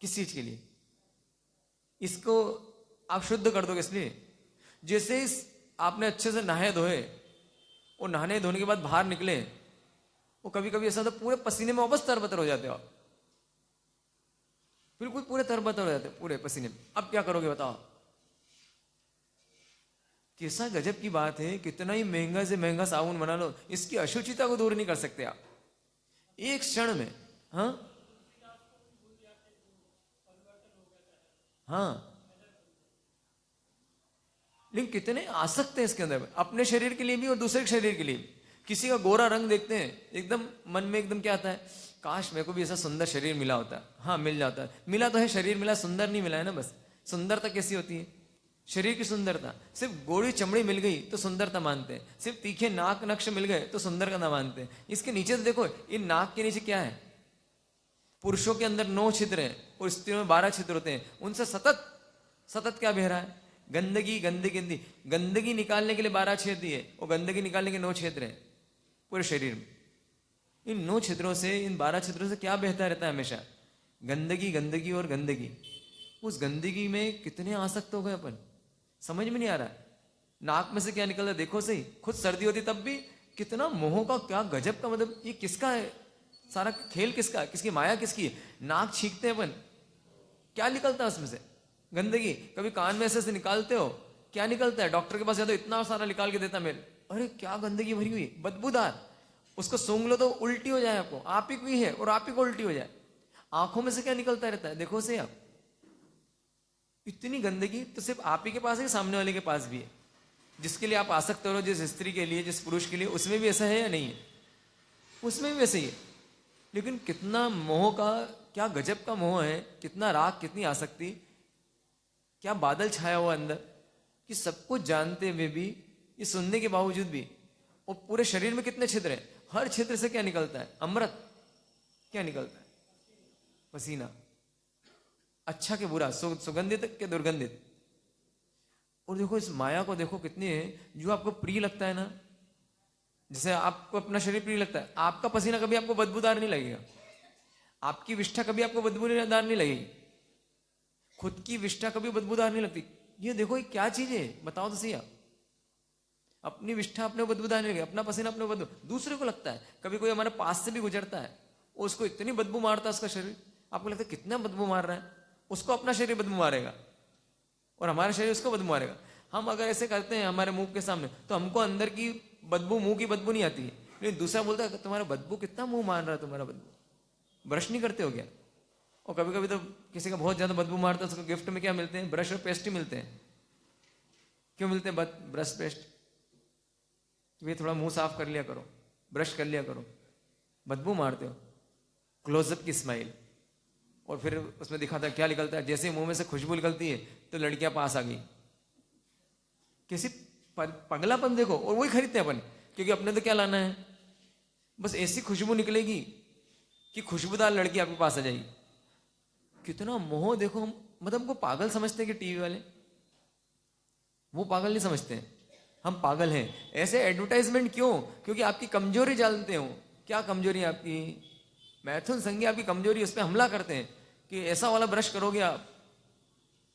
किस चीज के लिए? इसको आप शुद्ध कर दोगे इसलिए। जैसे इस आपने अच्छे से नहाए धोए और नहाने धोने के बाद बाहर निकले, वो कभी कभी ऐसा होता पूरे पसीने में वापस तरबतर हो जाते हो आप, बिल्कुल पूरे तरबतर हो जाते पूरे पसीने में। अब क्या करोगे बताओ? कैसा गजब की बात है, कितना ही महंगा से महंगा साबुन बना लो, इसकी अशुचिता को दूर नहीं कर सकते आप एक क्षण में। हाँ हाँ, लेकिन कितने आसक्त हैं इसके अंदर, अपने शरीर के लिए भी और दूसरे के शरीर के लिए भी। किसी का गोरा रंग देखते हैं, एकदम मन में एकदम क्या आता है, काश मेरे को भी ऐसा सुंदर शरीर मिला होता। हाँ मिल जाता है, मिला तो है, शरीर मिला, सुंदर नहीं मिला है ना। बस सुंदरता कैसी होती है, शरीर की सुंदरता, सिर्फ गोरी चमड़ी मिल गई तो सुंदरता मानते हैं, सिर्फ तीखे नाक नक्श मिल गए तो सुंदर का ना मानते हैं। इसके नीचे तो देखो, इन नाक के नीचे क्या है, पुरुषों के अंदर 9 छिद्र हैं और स्त्रियों में 12 छिद्र होते हैं। उनसे सतत सतत क्या बह रहा है, गंदगी गंदगी गंदगी। गंदगी निकालने के लिए 12 छेद दिए और गंदगी निकालने के 9 छिद्र हैं पूरे शरीर में। इन 9 छिद्रों से, इन 12 छिद्रों से क्या बहता रहता है हमेशा, गंदगी गंदगी और गंदगी। उस गंदगी में कितने आसक्त हो गए अपन, समझ में नहीं आ रहा है। नाक में से क्या निकल रहा है देखो सही, खुद सर्दी होती तब भी कितना मोह का, क्या गजब का, मतलब ये किसका है, सारा खेल किसका, किसकी माया किसकी है। नाक छींकते हैं अपन, क्या निकलता है उसमें से, गंदगी। कभी कान में ऐसे निकालते हो, क्या निकलता है, डॉक्टर के पास जाते हो इतना सारा निकाल के देता मेरे, अरे क्या गंदगी भरी हुई, बदबूदार। उसको सूंघ लो तो उल्टी हो जाए आपको, आप ही भी है और आप ही को उल्टी हो जाए। आंखों में से क्या निकलता रहता है देखो से आप, इतनी गंदगी। तो सिर्फ आप ही के पास है, सामने वाले के पास भी है, जिसके लिए आप आसक्त हो, जिस स्त्री के लिए, जिस पुरुष के लिए, उसमें भी ऐसा है या नहीं है, उसमें भी वैसे ही है। लेकिन कितना मोह का, क्या गजब का मोह है, कितना राग, कितनी आसक्ति, क्या बादल छाया हुआ अंदर, कि सब कुछ जानते हुए भी, ये सुनने के बावजूद भी। और पूरे शरीर में कितने छिद्र हैं, हर छिद्र से क्या निकलता है, अमृत। क्या निकलता है, पसीना। अच्छा के बुरा, सुगंधित के दुर्गंधित। और देखो इस माया को देखो कितनी है, जो आपको प्रिय लगता है ना, जैसे आपको अपना शरीर प्रिय लगता है, आपका पसीना कभी आपको बदबूदार नहीं लगेगा, आपकी विष्ठा कभी आपको बदबूदार नहीं लगेगी, खुद की विष्ठा कभी बदबूदार नहीं लगती। ये देखो ये क्या चीज है, बताओ तो सही आप। अपनी विष्ठा अपने को बदबूदार नहीं लगेगी, अपना पसीना अपने को बदबू, दूसरे को लगता है। कभी कोई हमारे पास से भी गुजरता है, उसको इतनी बदबू मारता है उसका शरीर, आपको लगता है कितना बदबू मार रहा है, उसको अपना शरीर बदबू मारेगा और हमारा शरीर उसको बदबू मारेगा। हम अगर ऐसे करते हैं हमारे मुंह के सामने, तो हमको अंदर की बदबू, मुंह की बदबू नहीं आती है, लेकिन दूसरा बोलता है तुम्हारा बदबू कितना मुंह मान रहा है, तुम्हारा बदबू, ब्रश नहीं करते हो क्या। और कभी कभी तो किसी का बहुत ज्यादा बदबू मारता है, उसको गिफ्ट में क्या मिलते हैं, ब्रश और पेस्ट ही मिलते हैं। क्यों मिलते हैं ब्रश पेस्ट, ये थोड़ा मुंह साफ कर लिया करो, ब्रश कर लिया करो, बदबू मारते हो। क्लोजअप की स्माइल, और फिर उसमें दिखाता है क्या निकलता है, जैसे मुंह में से खुशबू निकलती है तो लड़कियां पास आ गई। किसी पगलापन देखो, और वही खरीदते हैं अपन, क्योंकि अपने तो क्या लाना है, बस ऐसी खुशबू निकलेगी कि खुशबूदार लड़की आपके पास आ जाएगी। कितना मोह देखो, हम मतलब हमको पागल समझते हैं कि टीवी वाले, वो पागल नहीं समझते हैं, हम पागल हैं। ऐसे एडवर्टाइजमेंट क्यों, क्योंकि आपकी कमजोरी जानते हो। क्या कमजोरी है आपकी, मैथुन संज्ञा आपकी कमजोरी, उस पर हमला करते हैं कि ऐसा वाला ब्रश करोगे आप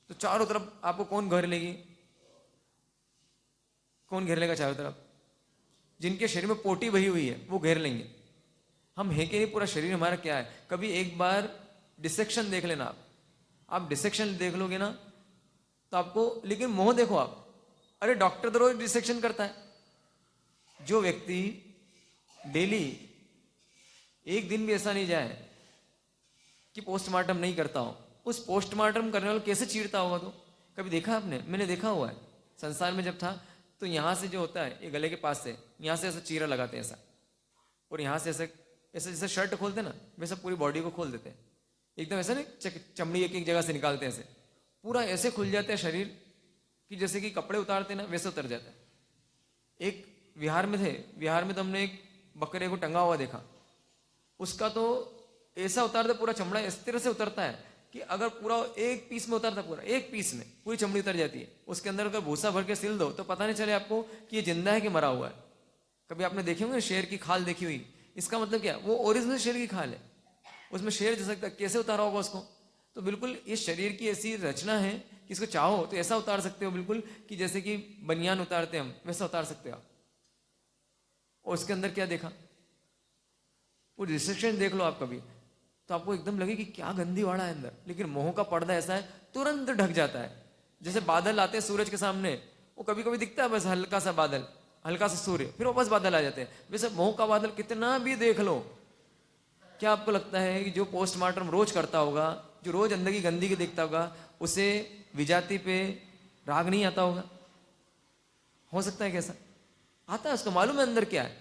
तो चारों तरफ आपको कौन घेर लेगी, कौन घेर लेगा चारों तरफ, जिनके शरीर में पोटी बही हुई है वो घेर लेंगे। हम है कि नहीं, पूरा शरीर हमारा क्या है। कभी एक बार डिसेक्शन देख लेना आप डिसेक्शन देख लोगे ना तो आपको, लेकिन मोह देखो आप, अरे डॉक्टर तो रोज डिसेक्शन करता है। जो व्यक्ति डेली एक दिन भी ऐसा नहीं जाए कि पोस्टमार्टम नहीं करता हो, उस पोस्टमार्टम करने वाला कैसे चीरता होगा। तो कभी देखा आपने, मैंने देखा हुआ है संसार में जब था, तो यहां से जो होता है ये गले के पास से, यहां से ऐसा चीरा लगाते हैं ऐसा, और यहां से ऐसे ऐसे जैसे शर्ट खोलते ना वैसे पूरी बॉडी को खोल देते हैं, एकदम ऐसा नहीं चमड़ी एक एक जगह से निकालते हैं ऐसे, पूरा ऐसे खुल जाता है शरीर कि जैसे कि कपड़े उतारते ना वैसे उतर जाता है। एक विहार में थे, विहार में तो हमने एक बकरे को टंगा हुआ देखा, उसका तो ऐसा उतारता पूरा चमड़ा इस तरह से उतरता है कि अगर पूरा एक पीस में उतरता, पूरा एक पीस में पूरी चमड़ी उतर जाती है। उसके अंदर अगर भूसा भर के सिल दो तो पता नहीं चले आपको कि ये जिंदा है कि मरा हुआ है। कभी आपने देखे होंगे शेर की खाल देखी हुई, इसका मतलब क्या, वो ओरिजिनल शेर की खाल है, उसमें शेर जैसा कैसे उतारा होगा उसको। तो बिल्कुल इस शरीर की ऐसी रचना है कि इसको चाहो तो ऐसा उतार सकते हो बिल्कुल कि जैसे कि बनियान उतारते हम वैसा उतार सकते हो आप। और उसके अंदर क्या देखा, वो रिसेप्शन देख लो आप कभी, तो आपको एकदम लगे कि क्या गंदी वाड़ा है अंदर, लेकिन मोह का पर्दा ऐसा है तुरंत ढक जाता है। जैसे बादल आते हैं सूरज के सामने, वो कभी कभी दिखता है बस हल्का सा बादल, हल्का सा सूर्य, फिर वापस बादल आ जाते हैं। वैसे मोह का बादल कितना भी देख लो, क्या आपको लगता है कि जो पोस्टमार्टम रोज करता होगा, जो रोज अंदर की गंदगी देखता होगा, उसे विजाति पे राग नहीं आता होगा? हो सकता है कैसा आता है, उसको मालूम है अंदर क्या है,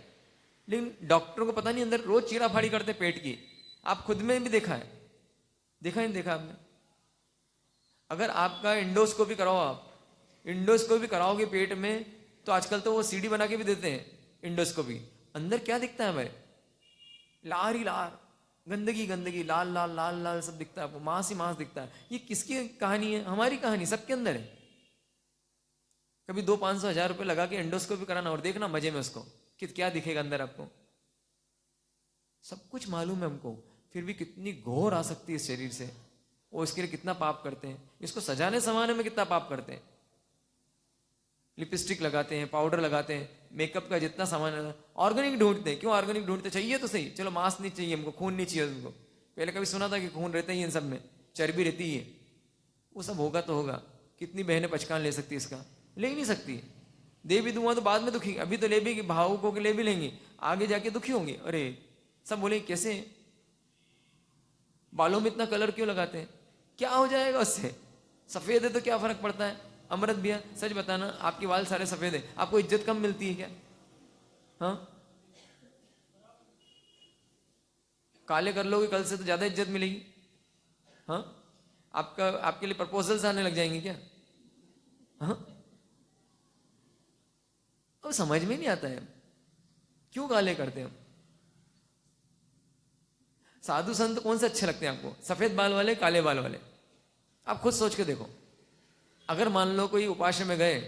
लेकिन डॉक्टर को पता नहीं अंदर रोज चीरा फाड़ी करते पेट की। आप खुद में भी देखा है, देखा ही नहीं देखा आपने? अगर आपका इंडोस्कोपी कराओ, आप इंडोस्कोपी कराओगे पेट में, तो आजकल तो वो सीडी बना के भी देते हैं इंडोस्कोपी, अंदर क्या दिखता है हमारे, लार ही लार, गंदगी गंदगी, लाल लाल लाल लाल सब दिखता है आपको, मांस ही मांस दिखता है। ये किसकी कहानी है? हमारी कहानी, सबके अंदर है। कभी 200-500-1000 रुपए लगा के एंडोस्कोपी कराना और देखना मजे में उसको कि क्या दिखेगा अंदर आपको। सब कुछ मालूम है हमको, फिर भी कितनी घोर आसक्ति है इस शरीर से, वो इसके लिए कितना पाप करते हैं, इसको सजाने संवारने में कितना पाप करते हैं। लिपस्टिक लगाते हैं, पाउडर लगाते हैं, मेकअप का जितना सामान है, ऑर्गेनिक ढूंढते हैं। क्यों ऑर्गेनिक ढूंढते? चाहिए तो सही, चलो मांस नहीं चाहिए हमको, खून नहीं चाहिए हमको। पहले कभी सुना था कि खून रहता ही है इन सब में, चर्बी रहती है, वो सब होगा तो होगा। कितनी बहनें पचकान ले सकती है इसका? ले ही नहीं सकती। दे भी दूंगा तो बाद में दुखी, अभी तो ले भी भावुक होकर ले भी लेंगी, आगे जाके दुखी होंगे। अरे सब बोले कैसे, बालों में इतना कलर क्यों लगाते हैं, क्या हो जाएगा उससे, सफेद है तो क्या फर्क पड़ता है। अमृत भैया सच बताना, आपके बाल सारे सफेद है, आपको इज्जत कम मिलती है क्या? हाँ, काले कर लोगे कल से तो ज्यादा इज्जत मिलेगी। हाँ, आपका आपके लिए प्रपोजल्स आने लग जाएंगे क्या? हाँ, अब समझ में नहीं आता है क्यों काले करते हैं हम। साधु संत कौन से अच्छे लगते हैं आपको, सफेद बाल वाले काले बाल वाले? आप खुद सोच के देखो। अगर मान लो कोई उपास्य में गए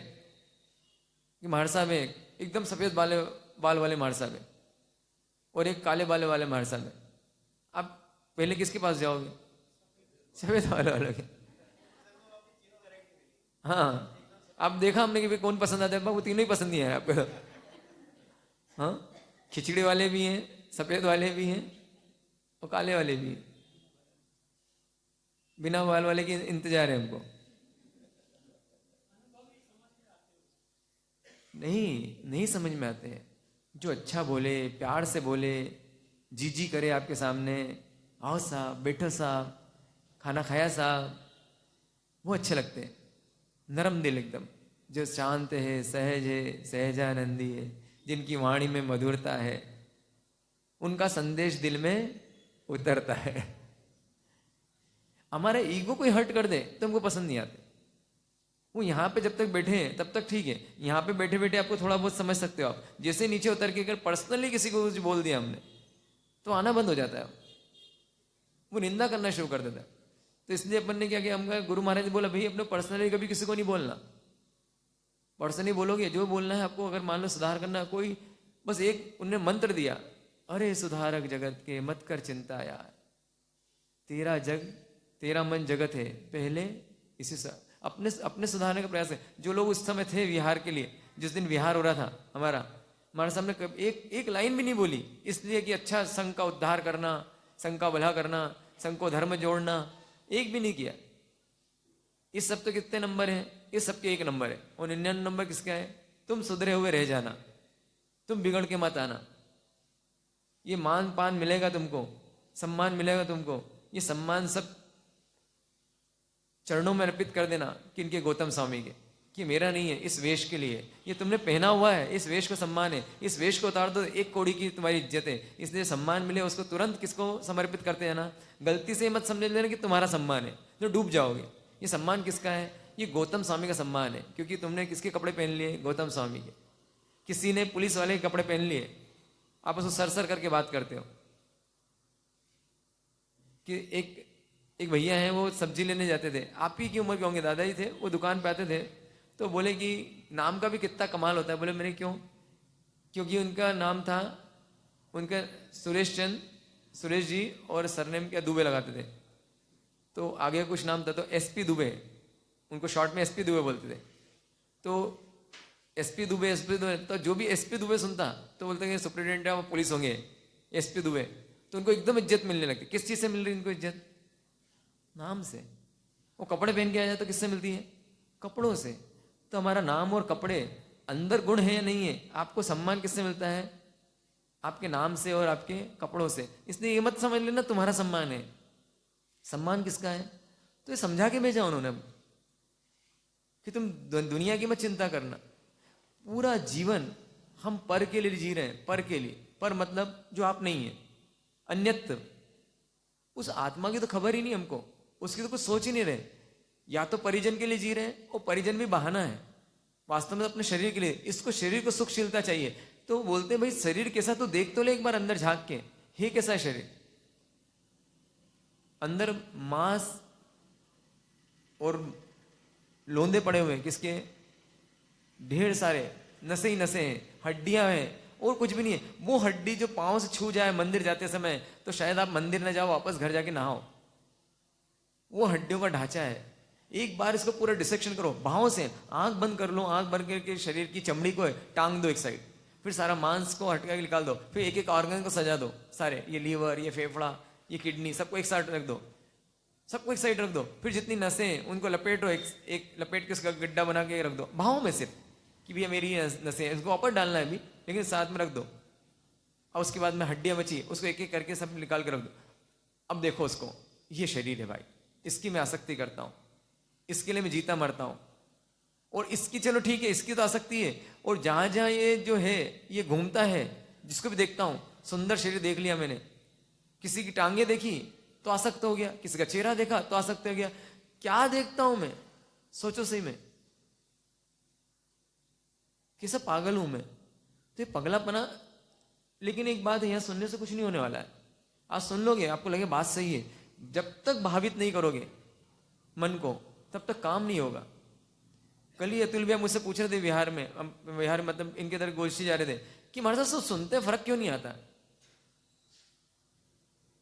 कि महाराज साहब है, एकदम सफेद बाल वाले महाराज साहब है और एक काले बाल वाले महाराज साहब है, आप पहले किसके पास जाओगे? सफेद बाल वालों के। हाँ, आप देखा हमने कि कौन पसंद आता है? वो तीनों ही पसंद नहीं है आपको। हाँ, खिचड़ी वाले भी हैं, सफेद वाले भी हैं और काले वाले भी हैं। बिना बाल वाले की इंतजार है हमको। नहीं समझ में आते हैं। जो अच्छा बोले, प्यार से बोले, जी जी करे आपके सामने, आओ साहब, बैठो साहब, खाना खाया साहब, वो अच्छे लगते हैं। नरम दिल एकदम, जो शांत है, सहजानंदी है, जिनकी वाणी में मधुरता है, उनका संदेश दिल में उतरता है। हमारे ईगो कोई हर्ट कर दे तो हमको पसंद नहीं आते। वो यहाँ पे जब तक बैठे हैं तब तक ठीक है, यहाँ पे बैठे बैठे आपको थोड़ा बहुत समझ सकते हो आप। जैसे नीचे उतर के अगर पर्सनली किसी को कुछ बोल दिया हमने तो आना बंद हो जाता है, वो निंदा करना शुरू कर देता है। तो इसलिए अपन ने क्या किया, हम गुरु महाराज ने बोला भाई अपने पर्सनली कभी किसी को नहीं बोलना। पर्सनली बोलोगे, जो बोलना है आपको, अगर मान लो सुधार करना है कोई, बस एक उनने मंत्र दिया, अरे सुधारक जगत के मत कर चिंता यार, तेरा मन जगत है, पहले इसी से अपने सुधारने का प्रयास है। जो लोग उस समय थे विहार के लिए, जिस दिन विहार हो रहा था हमारे सामने एक लाइन भी नहीं बोली, इसलिए कि अच्छा संघ का उद्धार करना, संघ का भला करना, संघ को धर्म जोड़ना, एक भी नहीं किया। इस सब तो कितने नंबर हैं? इस सब के 1 नंबर है, और 99 नंबर किसका है? तुम सुधरे हुए रह जाना, तुम बिगड़ के मत आना। ये मान पान मिलेगा तुमको, सम्मान मिलेगा तुमको, ये सम्मान सब चरणों में अर्पित कर देना, किनके? गौतम स्वामी के। कि मेरा नहीं है, इस वेश के लिए, ये तुमने पहना हुआ है, इस वेश को सम्मान है, इस वेश को उतार दो 1 कौड़ी की तुम्हारी इज्जत है, इसलिए सम्मान मिले उसको तुरंत किसको समर्पित करते हैं ना। गलती से मत समझ लेना कि तुम्हारा सम्मान है, तो डूब जाओगे। ये सम्मान किसका है? ये गौतम स्वामी का सम्मान है, क्योंकि तुमने किसके कपड़े पहन लिए? गौतम स्वामी के। किसी ने पुलिस वाले के कपड़े पहन लिए, आप उसको सर सर करके बात करते हो। कि एक भैया हैं, वो सब्जी लेने जाते थे, आप ही की उम्र के होंगे, दादाजी थे, वो दुकान पे आते थे, तो बोले कि नाम का भी कितना कमाल होता है। बोले मैंने क्यों? क्योंकि उनका नाम था, उनका सुरेश जी, और सरनेम क्या दुबे लगाते थे, तो आगे कुछ नाम था, तो एसपी दुबे, उनको शॉर्ट में एसपी दुबे बोलते थे। तो एसपी दुबे, तो जो भी एसपी दुबे सुनता तो बोलते हैं सुप्रिटेंडेंट ऑफ पुलिस होंगे एसपी दुबे, तो उनको एकदम इज्जत मिलने लगती। किस चीज से मिल रही है इनको इज्जत? नाम से। वो कपड़े पहन के आ जाए तो किससे मिलती है? कपड़ों से। तो हमारा नाम और कपड़े अंदर गुण है या नहीं है? आपको सम्मान किससे मिलता है? आपके नाम से और आपके कपड़ों से। इसलिए ये मत समझ लेना तुम्हारा सम्मान है। सम्मान किसका है? तो ये समझा के भेजा उन्होंने कि तुम दुनिया की मत चिंता करना। पूरा जीवन हम पर के लिए जी रहे हैं, पर के लिए। पर मतलब जो आप नहीं है, अन्यत्र। उस आत्मा की तो खबर ही नहीं हमको, उसकी तो कुछ सोच ही नहीं रहे। या तो परिजन के लिए जी रहे हैं, और परिजन भी बहाना है, वास्तव में अपने शरीर के लिए। इसको शरीर को सुखशीलता चाहिए, तो बोलते हैं भाई शरीर कैसा, तो देख तो ले एक बार अंदर झांक के, हे कैसा है शरीर। अंदर मांस और लोंदे पड़े हुए हैं, किसके? ढेर सारे नसे ही नसे हैं, हड्डियां हैं, और कुछ भी नहीं है। वो हड्डी जो पांव से छू जाए मंदिर जाते समय, तो शायद आप मंदिर न जाओ, वापस घर जाके नहाओ। वो हड्डियों का ढांचा है। एक बार इसको पूरा डिसेक्शन करो भावों से, आंख बंद कर लो, आंख बंद करके शरीर की चमड़ी को टांग दो एक साइड, फिर सारा मांस को हटका के निकाल दो, फिर एक एक ऑर्गन को सजा दो सारे, ये लीवर, ये फेफड़ा, ये किडनी, सबको एक साइड रख दो, सबको एक साइड रख दो। फिर जितनी नसें उनको लपेटो, एक लपेट के उसका गड्ढा बना के रख दो भावों में सिर्फ, कि भैया मेरी नसें, इसको वापस डालना है अभी, लेकिन साथ में रख दो। और उसके बाद में हड्डियां बची, उसको एक एक करके सब निकाल के रख दो। अब देखो उसको, ये शरीर है भाई, इसकी मैं आसक्ति करता हूं, इसके लिए मैं जीता मरता हूं, और इसकी चलो ठीक है, इसकी तो आसक्ति है, और जहां जहां ये जो है ये घूमता है, जिसको भी देखता हूं, सुंदर शरीर देख लिया मैंने, किसी की टांगे देखी तो आसक्त हो गया, किसी का चेहरा देखा तो आसक्त हो गया। क्या देखता हूं मैं? सोचो सही में, कैसा पागल हूं मैं? तो ये पगलापना। लेकिन एक बात है, यहां सुनने से कुछ नहीं होने वाला है। आज सुन लोगे, आपको लगे बात सही है, जब तक भावित नहीं करोगे मन को, तब तक काम नहीं होगा। कल ही अतुल भैया मुझसे पूछ रहे थे विहार में, मतलब इनके तरह गोष्ठी जा रहे थे, कि महाराज साहब सुनते फर्क क्यों नहीं आता?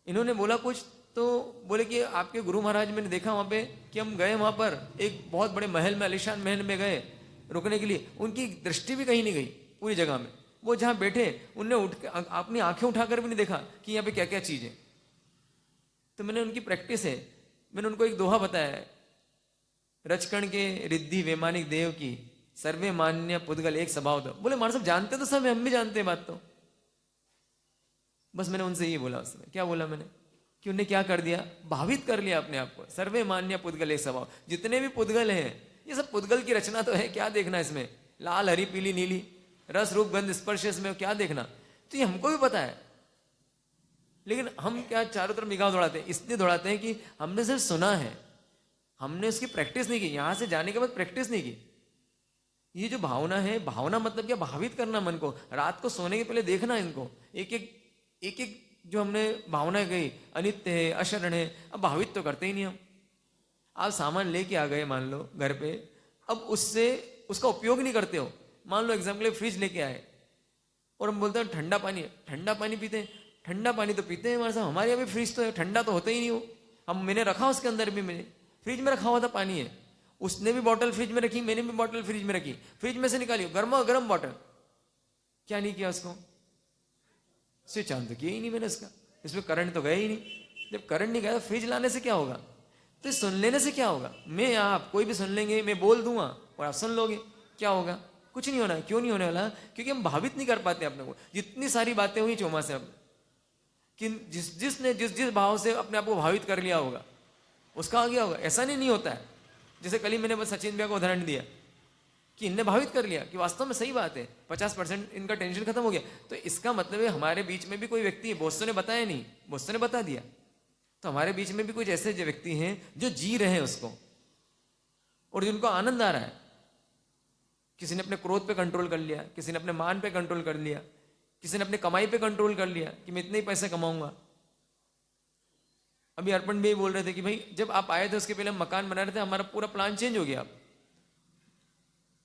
इन्होंने बोला कुछ, तो बोले कि आपके गुरु महाराज मैंने देखा वहां पे, कि हम गए वहां पर एक बहुत बड़े महल में, आलीशान महल में गए रुकने के लिए, उनकी दृष्टि भी कहीं नहीं गई पूरी जगह में। वो जहां बैठे, उनने उठ अपनी आंखें उठाकर भी नहीं देखा कि यहाँ पे क्या क्या चीज है। तो मैंने उनकी प्रैक्टिस है, मैंने उनको एक दोहा बताया है, रचकण के रिद्धि वैमानिक देव की, सर्वे मान्य पुद्गल एक स्वभाव दो। बोले महाराज साहब जानते तो सब, हम भी जानते हैं बात तो। बस मैंने उनसे ये बोला उस समय, क्या बोला मैंने, कि उन्हें क्या कर दिया, भावित कर लिया अपने आप को। सर्वे मान्य पुद्गल एक स्वभाव, जितने भी पुद्गल हैं, ये सब पुद्गल की रचना तो है, क्या देखना इसमें, लाल हरी पीली नीली, रस रूप गंध स्पर्श, इसमें क्या देखना। तो ये हमको भी पता है, लेकिन हम क्या चारों तरफ निगाह दौड़ाते हैं, इसलिए दौड़ाते हैं कि हमने सिर्फ सुना है, हमने उसकी प्रैक्टिस नहीं की, यहां से जाने के बाद प्रैक्टिस नहीं की। ये जो भावना है, भावना मतलब क्या, भावित करना मन को, रात को सोने के पहले देखना इनको, एक एक जो हमने भावनाएं गई, अनित्य है, अशरण है, अब भावित तो करते ही नहीं हम। आप सामान लेके आ गए मान लो घर पे, अब उससे उसका उपयोग नहीं करते हो। मान लो एग्जाम्पल, फ्रिज लेके आए और हम बोलते हैं ठंडा पानी है, ठंडा पानी पीते हैं, ठंडा पानी तो पीते हैं हमारे साथ, हमारे यहाँ भी फ्रिज तो है, ठंडा तो होता ही नहीं हो। हम, मैंने रखा उसके अंदर भी, मैंने फ्रिज में रखा हुआ था पानी है, उसने भी बॉटल फ्रिज में रखी, मैंने भी बॉटल फ्रिज में रखी, फ्रिज में से निकाली गर्मा गर्म बॉटल, क्या नहीं किया उसको, स्विच ऑन तो किया ही नहीं मैंने उसका, इसमें करंट तो गया ही नहीं। जब करंट नहीं गया तो फ्रिज लाने से क्या होगा, तो सुन लेने से क्या होगा, मैं आप कोई भी सुन लेंगे, मैं बोल दूंगा और आप सुन लोगे, क्या होगा, कुछ नहीं होना। क्यों नहीं होने वाला, क्योंकि हम भावित नहीं कर पाते अपने को। जितनी सारी बातें हुई चौमा से अब, कि जिसने जिस जिस भाव से अपने आप को भावित कर लिया होगा उसका आ गया होगा। ऐसा नहीं होता है। जैसे कल ही मैंने बस सचिन भैया को उदाहरण दिया, कि इनने भावित कर लिया कि वास्तव में सही बात है, 50% इनका टेंशन खत्म हो गया। तो इसका मतलब है हमारे बीच में भी कोई व्यक्ति है, बोस्तों ने बताया नहीं, बोस्तों ने बता दिया, तो हमारे बीच में भी कुछ ऐसे व्यक्ति हैं जो जी रहे हैं उसको और जिनको आनंद आ रहा है। किसी ने अपने क्रोध पे कंट्रोल कर लिया, किसी ने अपने मान पे कंट्रोल कर लिया, किसी ने अपनी कमाई पे कंट्रोल कर लिया कि मैं इतने ही पैसे कमाऊंगा। अभी अर्पण भी बोल रहे थे कि भाई जब आप आए थे उसके पहले हम मकान बना रहे थे, हमारा पूरा प्लान चेंज हो गया, अब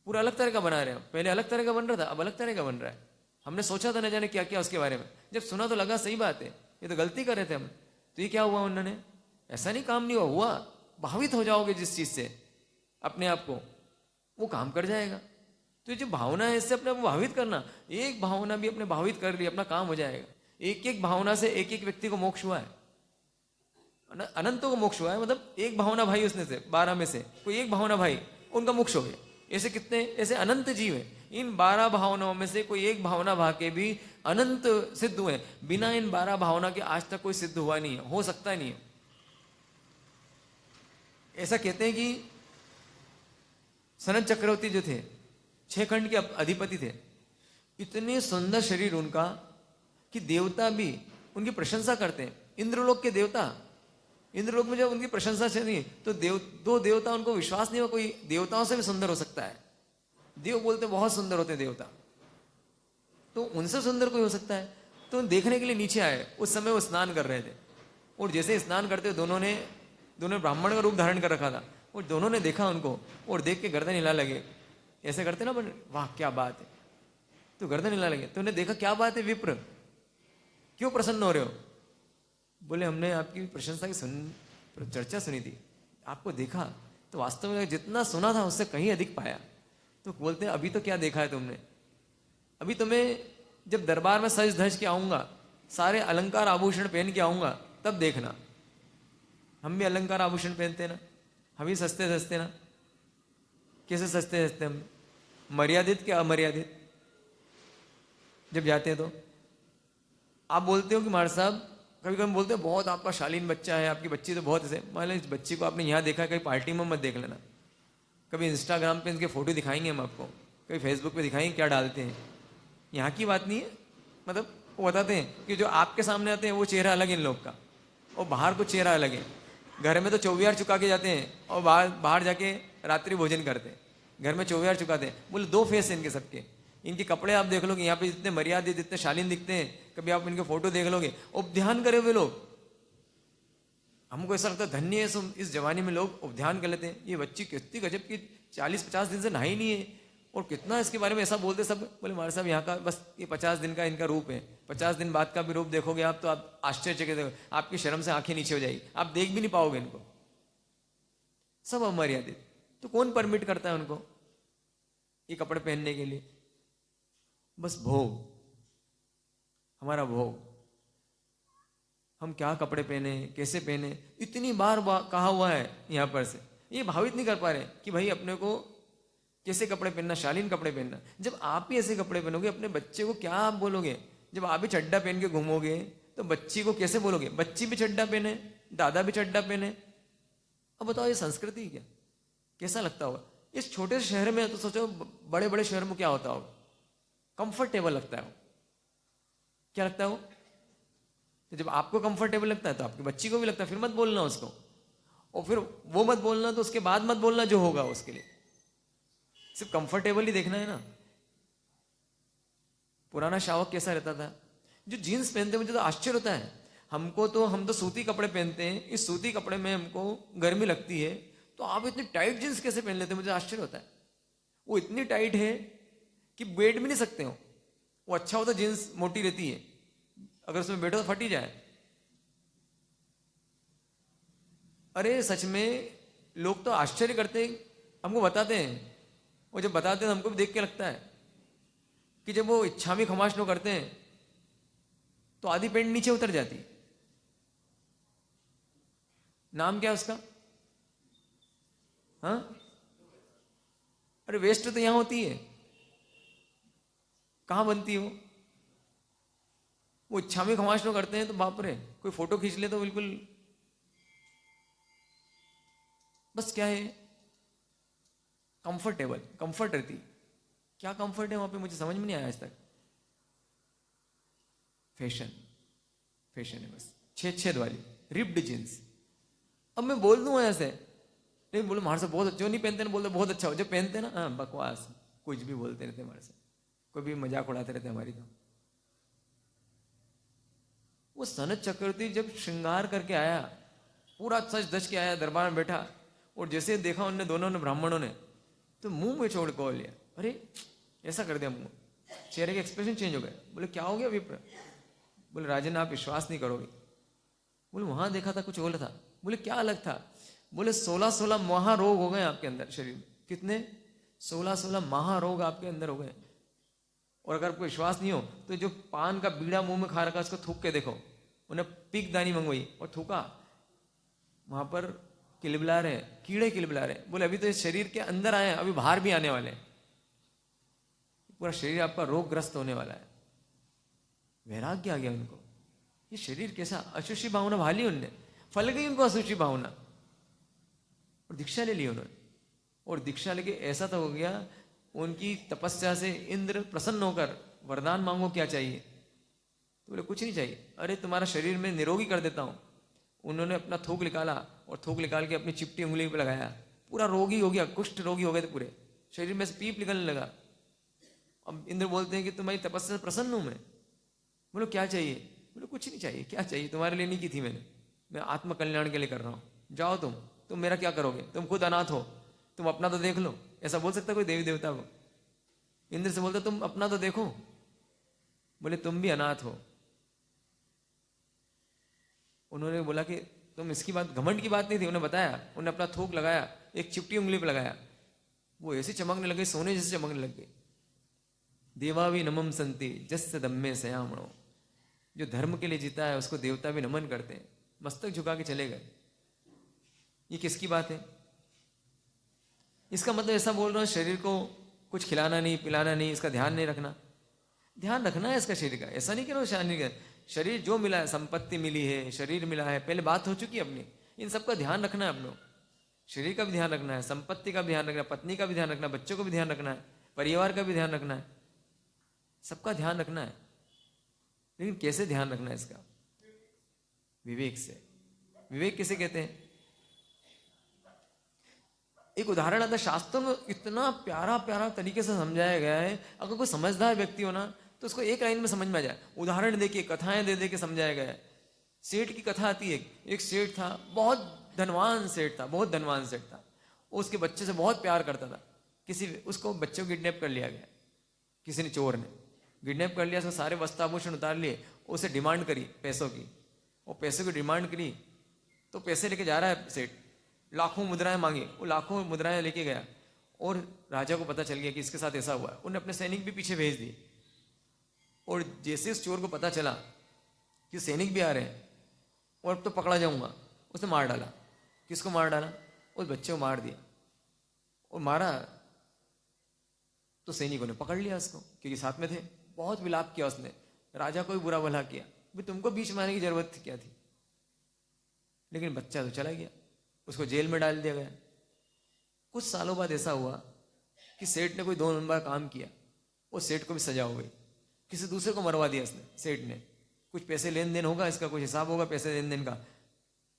पूरा अलग तरह का बना रहे हैं। पहले अलग तरह का बन रहा था, अब अलग तरह का बन रहा है। हमने सोचा था न जाने क्या क्या उसके बारे में, जब सुना तो लगा सही बात है, ये तो गलती कर रहे थे हम। तो ये क्या हुआ, उन्होंने ऐसा नहीं काम नहीं हुआ, भावित हो जाओगे जिस चीज से अपने आप को, वो काम कर जाएगा। तो ये जो भावना है इससे अपने आप को भावित करना, एक भावना भी अपने भावित कर ली, अपना काम हो जाएगा। एक एक भावना से एक एक व्यक्ति को मोक्ष हुआ है, अनंतों को मोक्ष हुआ है। मतलब एक भावना भाई उसने से 12 में से कोई एक भावना भाई, उनका मोक्ष हो गया। ऐसे कितने, ऐसे अनंत जीव है, इन 12 भावनाओं में से कोई एक भावना भा के भी अनंत सिद्ध हुए। बिना इन 12 भावना के आज तक कोई सिद्ध हुआ नहीं है, हो सकता नहीं है। ऐसा कहते हैं कि सनत चक्रवर्ती जो थे, 6 खंड के अधिपति थे, इतने सुंदर शरीर उनका कि देवता भी उनकी प्रशंसा करते हैं। इंद्रलोक के देवता, इंद्रलोक में जब उनकी प्रशंसा चली तो दो देवता, उनको विश्वास नहीं हुआ कोई देवताओं से भी सुंदर हो सकता है। देव बोलते बहुत सुंदर होते हैं देवता, तो उनसे सुंदर कोई हो सकता है। तो देखने के लिए नीचे आए, उस समय वो स्नान कर रहे थे, और जैसे स्नान करते दोनों ने ब्राह्मण का रूप धारण कर रखा था, और दोनों ने देखा उनको और देख के गर्दन हिला लगे, ऐसे करते ना, वाह क्या बात है, तो गर्दन हिला लगे। तो उन्हें देखा क्या बात है विप्र, क्यों प्रसन्न हो रहे हो? बोले हमने आपकी प्रशंसा की चर्चा सुनी थी, आपको देखा तो वास्तव में जितना सुना था उससे कहीं अधिक पाया। तो बोलते हैं अभी तो क्या देखा है तुमने, अभी तुम्हें जब दरबार में सज धज के आऊंगा, सारे अलंकार आभूषण पहन के आऊंगा, तब देखना। हम भी अलंकार आभूषण पहनते ना, हम भी सस्ते सस्ते ना, कैसे सस्ते सस्ते हम, मर्यादित क्या अमर्यादित जब जाते हैं। तो आप बोलते हो कि महाराज साहब, कभी कभी बोलते हैं बहुत आपका शालीन बच्चा है, आपकी बच्ची तो बहुत ऐसे, मान लो इस बच्ची को आपने यहाँ देखा है, कहीं पार्टी में मत देख लेना। कभी इंस्टाग्राम पे इनके फोटो दिखाएंगे हम आपको, कभी फेसबुक पे दिखाएंगे क्या डालते हैं, यहाँ की बात नहीं है। मतलब वो बताते हैं कि जो आपके सामने आते हैं वो चेहरा अलग है इन लोग का, और बाहर को चेहरा अलग है। घर में तो 24 चुका के जाते हैं, और बाहर जाके रात्रि भोजन करते हैं। घर में 24 चुकाते हैं, बोले 2 फेस है इनके सबके। इनके कपड़े आप देख लोगे, यहाँ पे जितने मर्यादित, जितने शालीन दिखते हैं, कभी आप इनके फोटो देख लोगे, उपध्यान करे हुए लोग। हमको ऐसा लगता है धन्य है इस जवानी में लोग उपध्यान कर लेते हैं। ये बच्ची कितनी गजब की 40-50 दिन से नहाई नहीं है, और कितना इसके बारे में ऐसा बोलते सब। बोले हमारे साहब यहाँ का बस ये 50 दिन का इनका रूप है, 50 दिन बाद का भी रूप देखोगे आप तो आप आश्चर्य देखोगे, आपकी शर्म से आंखें नीचे हो जाएगी, आप देख भी नहीं पाओगे इनको, सब अमर्यादित। तो कौन परमिट करता है उनको ये कपड़े पहनने के लिए? बस भोग, हमारा भोग, हम क्या कपड़े पहने, कैसे पहने, इतनी बार कहा हुआ है यहाँ पर से, ये भावित नहीं कर पा रहे कि भाई अपने को कैसे कपड़े पहनना, शालीन कपड़े पहनना। जब आप ही ऐसे कपड़े पहनोगे, अपने बच्चे को क्या आप बोलोगे? जब आप भी चड्डा पहन के घूमोगे तो बच्ची को कैसे बोलोगे? बच्ची भी चड्डा पहने, दादा भी चड्डा पहने, अब बताओ ये संस्कृति क्या, कैसा लगता होगा? इस छोटे से शहर में तो सोचो, बड़े बड़े शहर में क्या होता होगा, कंफर्टेबल लगता है वो, क्या लगता है वो? तो जब आपको कंफर्टेबल लगता है तो आपकी बच्ची को भी लगता है, फिर मत बोलना उसको, और फिर वो मत बोलना तो उसके बाद मत बोलना जो होगा उसके लिए। सिर्फ कंफर्टेबल ही देखना है ना। पुराना शावक कैसा रहता था, जो जीन्स पहनते मुझे तो आश्चर्य होता है। हम तो सूती कपड़े पहनते हैं, इस सूती कपड़े में हमको गर्मी लगती है, तो आप इतनी टाइट जीन्स कैसे पहन लेते हैं, मुझे आश्चर्य होता है। वो इतनी टाइट है कि बैठ भी नहीं सकते हो। वो अच्छा होता जीन्स मोटी रहती है, अगर उसमें बैठो तो फट ही जाए। अरे सच में लोग तो आश्चर्य करते हैं, हमको बताते हैं, वो जब बताते हैं हमको भी देख के लगता है कि जब वो इच्छा में खमाशनो करते हैं तो आधी पेंट नीचे उतर जाती। नाम क्या है उसका? हाँ, अरे वेस्ट तो यहां होती है, कहां बनती है वो इच्छा में खमाशनो करते हैं तो बाप रे, कोई फोटो खींच ले तो बिल्कुल बस क्या है, कंफर्टेबल, कंफर्ट रहती। क्या कंफर्ट है वहां पे, मुझे समझ में नहीं आया आज तक। फैशन, फैशन है बस, छेद छेद वाली रिप्ड जींस। अब मैं बोल दूं ऐसे, नहीं बोलो हमारे से बहुत, जो नहीं पहनते ना बोलते बहुत अच्छा हो, जो पहनते ना हाँ बकवास, कुछ भी बोलते रहते हमारे से, कोई भी मजाक उड़ाते रहते हमारी। तो वो सनत चक्रवर्ती जब श्रृंगार करके आया, पूरा सच धज के आया, दरबार में बैठा, और जैसे देखा उनने दोनों ने, ब्राह्मणों ने, तो मुंह में छोड़ को लिया, अरे ऐसा कर दिया, मुंह चेहरे के एक्सप्रेशन चेंज हो गए। बोले क्या हो गया विप्र? बोले राजन आप विश्वास नहीं करोगे। बोले वहां देखा था कुछ और था। बोले क्या अलग था? बोले 16-16 महारोग हो गए आपके अंदर शरीर में। कितने? 16-16 महारोग आपके अंदर हो गए। और अगर आपको विश्वास नहीं हो तो जो पान का बीड़ा मुंह में खा रखा उसको थूक के देखो। उन्हें पीक दानी मंगवाई और थूका, वहां पर किलबिला रहे, कीड़े किलबिला रहे। बोले अभी तो इस शरीर के अंदर आए, अभी बाहर भी आने वाले हैं, पूरा शरीर आपका रोगग्रस्त होने वाला है। वैराग्य आ गया उनको, ये शरीर कैसा, अशुचि भावना भाली उनने, फल गई उनको अशुचि भावना, और दीक्षा ले ली उन्होंने। और दीक्षा लेके ऐसा तो हो गया, उनकी तपस्या से इंद्र प्रसन्न होकर वरदान मांगो क्या चाहिए? तो बोले कुछ नहीं चाहिए, अरे तुम्हारा शरीर में निरोगी कर देता हूं। उन्होंने अपना थूक निकाला और थूक निकाल के अपनी चिपटी उंगली पे लगाया, पूरा रोगी हो गया, कुष्ठ रोगी हो गए थे, पूरे शरीर में से पीप निकलने लगा। अब इंद्र बोलते हैं कि तुम्हारी तपस्या से प्रसन्न हूं मैं। बोलो क्या चाहिए? बोले कुछ नहीं चाहिए। क्या चाहिए? तुम्हारे लिए नहीं की थी मैंने, मैं आत्म कल्याण के लिए कर रहा हूं, जाओ तुम मेरा क्या करोगे? तुम खुद अनाथ हो, तुम अपना तो देख लो। ऐसा बोल सकता कोई देवी देवता को? इंद्र से बोलता तुम अपना तो देखो। बोले तुम भी अनाथ हो। उन्होंने बोला कि तुम इसकी बात, घमंड की बात नहीं थी, उन्हें बताया, उन्हें अपना थूक लगाया, एक चिपटी उंगली पे लगाया, वो ऐसी चमकने लगी, सोने जैसे चमकने लग गई। देवा भी नमम संति जस्य दम्मे सयामणो, जो धर्म के लिए जीता है उसको देवता भी नमन करते हैं, मस्तक झुका के चले गए। ये किसकी बात है? इसका मतलब ऐसा बोल रहा हूं शरीर को कुछ खिलाना नहीं, पिलाना नहीं, इसका ध्यान नहीं रखना। ध्यान रखना है इसका शरीर का, ऐसा नहीं करो शरीर जो मिला है, संपत्ति मिली है, शरीर मिला है, पहले बात हो चुकी है अपनी, इन सबका ध्यान रखना है अपनों। शरीर का भी ध्यान रखना है, संपत्ति का भी ध्यान रखना है, पत्नी का भी ध्यान रखना है, बच्चों को भी ध्यान रखना है, परिवार का भी ध्यान रखना है, सबका ध्यान रखना है। लेकिन कैसे ध्यान रखना है इसका? विवेक से। विवेक किसे कहते हैं? एक उदाहरण आता है शास्त्रों में, इतना प्यारा प्यारा तरीके से समझाया गया है, अगर कोई समझदार व्यक्ति हो ना तो उसको एक लाइन में समझ में आ जाए। उदाहरण देके, कथाएं दे दे के समझाया गया है। सेठ की कथा आती है, एक सेठ था, बहुत धनवान सेठ था, बहुत धनवान सेठ था। वो उसके बच्चे से बहुत प्यार करता था। उसको बच्चे को किडनैप कर लिया गया, किसी ने, चोर ने किडनैप कर लिया, उसको सारे वस्त्र आभूषण उतार लिए, उसे डिमांड करी पैसों की, और पैसों की डिमांड करी तो पैसे लेके जा रहा है सेठ, लाखों मुद्राएं मांगी, वो लाखों मुद्राएं लेके गया, और राजा को पता चल गया कि इसके साथ ऐसा हुआ है। उन्होंने अपने सैनिक भी पीछे भेज दिए, और जैसे उस चोर को पता चला कि सैनिक भी आ रहे हैं और अब तो पकड़ा जाऊंगा, उसने मार डाला। किसको मार डाला? उस बच्चे को मार दिया। और मारा तो सैनिकों ने पकड़ लिया उसको, क्योंकि साथ में थे। बहुत विलाप किया उसने, राजा को भी बुरा भला किया, भाई तुमको बीच में आने की जरूरत क्या थी? लेकिन बच्चा तो चला गया, उसको जेल में डाल दिया गया। कुछ सालों बाद ऐसा हुआ कि सेठ ने कोई 2 नंबर काम किया, वो सेठ को भी सजा हो गई, किसी दूसरे को मरवा दिया उसने, सेठ ने। कुछ पैसे लेन देन होगा, इसका कुछ हिसाब होगा पैसे लेन देन का,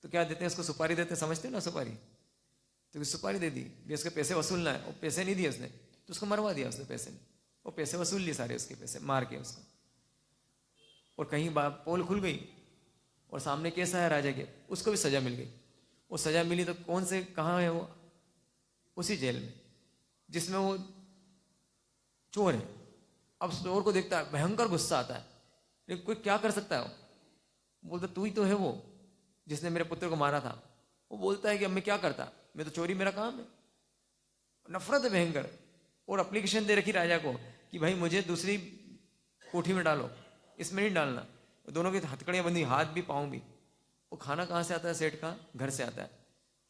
तो क्या देते हैं उसको? सुपारी देते हैं, समझते हो ना सुपारी? तो सुपारी दे दी, उसके पैसे वसूलना है, वो पैसे नहीं दिए उसने, तो उसको मरवा दिया उसने पैसे में। वो पैसे वसूल लिए सारे, उसके पैसे मार के उसको। और कहीं पोल खुल गई और सामने केस आया राजा के, उसको भी सजा मिल गई। वो सजा मिली तो कौन से, कहाँ है वो? उसी जेल में जिसमें वो चोर है। अब चोर को देखता है, भयंकर गुस्सा आता है, लेकिन कोई क्या कर सकता है? वो बोलता तू ही तो है वो जिसने मेरे पुत्र को मारा था। वो बोलता है कि अब मैं क्या करता, मैं तो चोरी मेरा काम है। नफरत है भयंकर, और एप्लीकेशन दे रखी राजा को कि भाई मुझे दूसरी कोठी में डालो, इसमें नहीं डालना। दोनों की हथकड़ियां बंधी, हाथ भी पाँव भी। वो खाना कहाँ से आता है सेठ का? घर से आता है।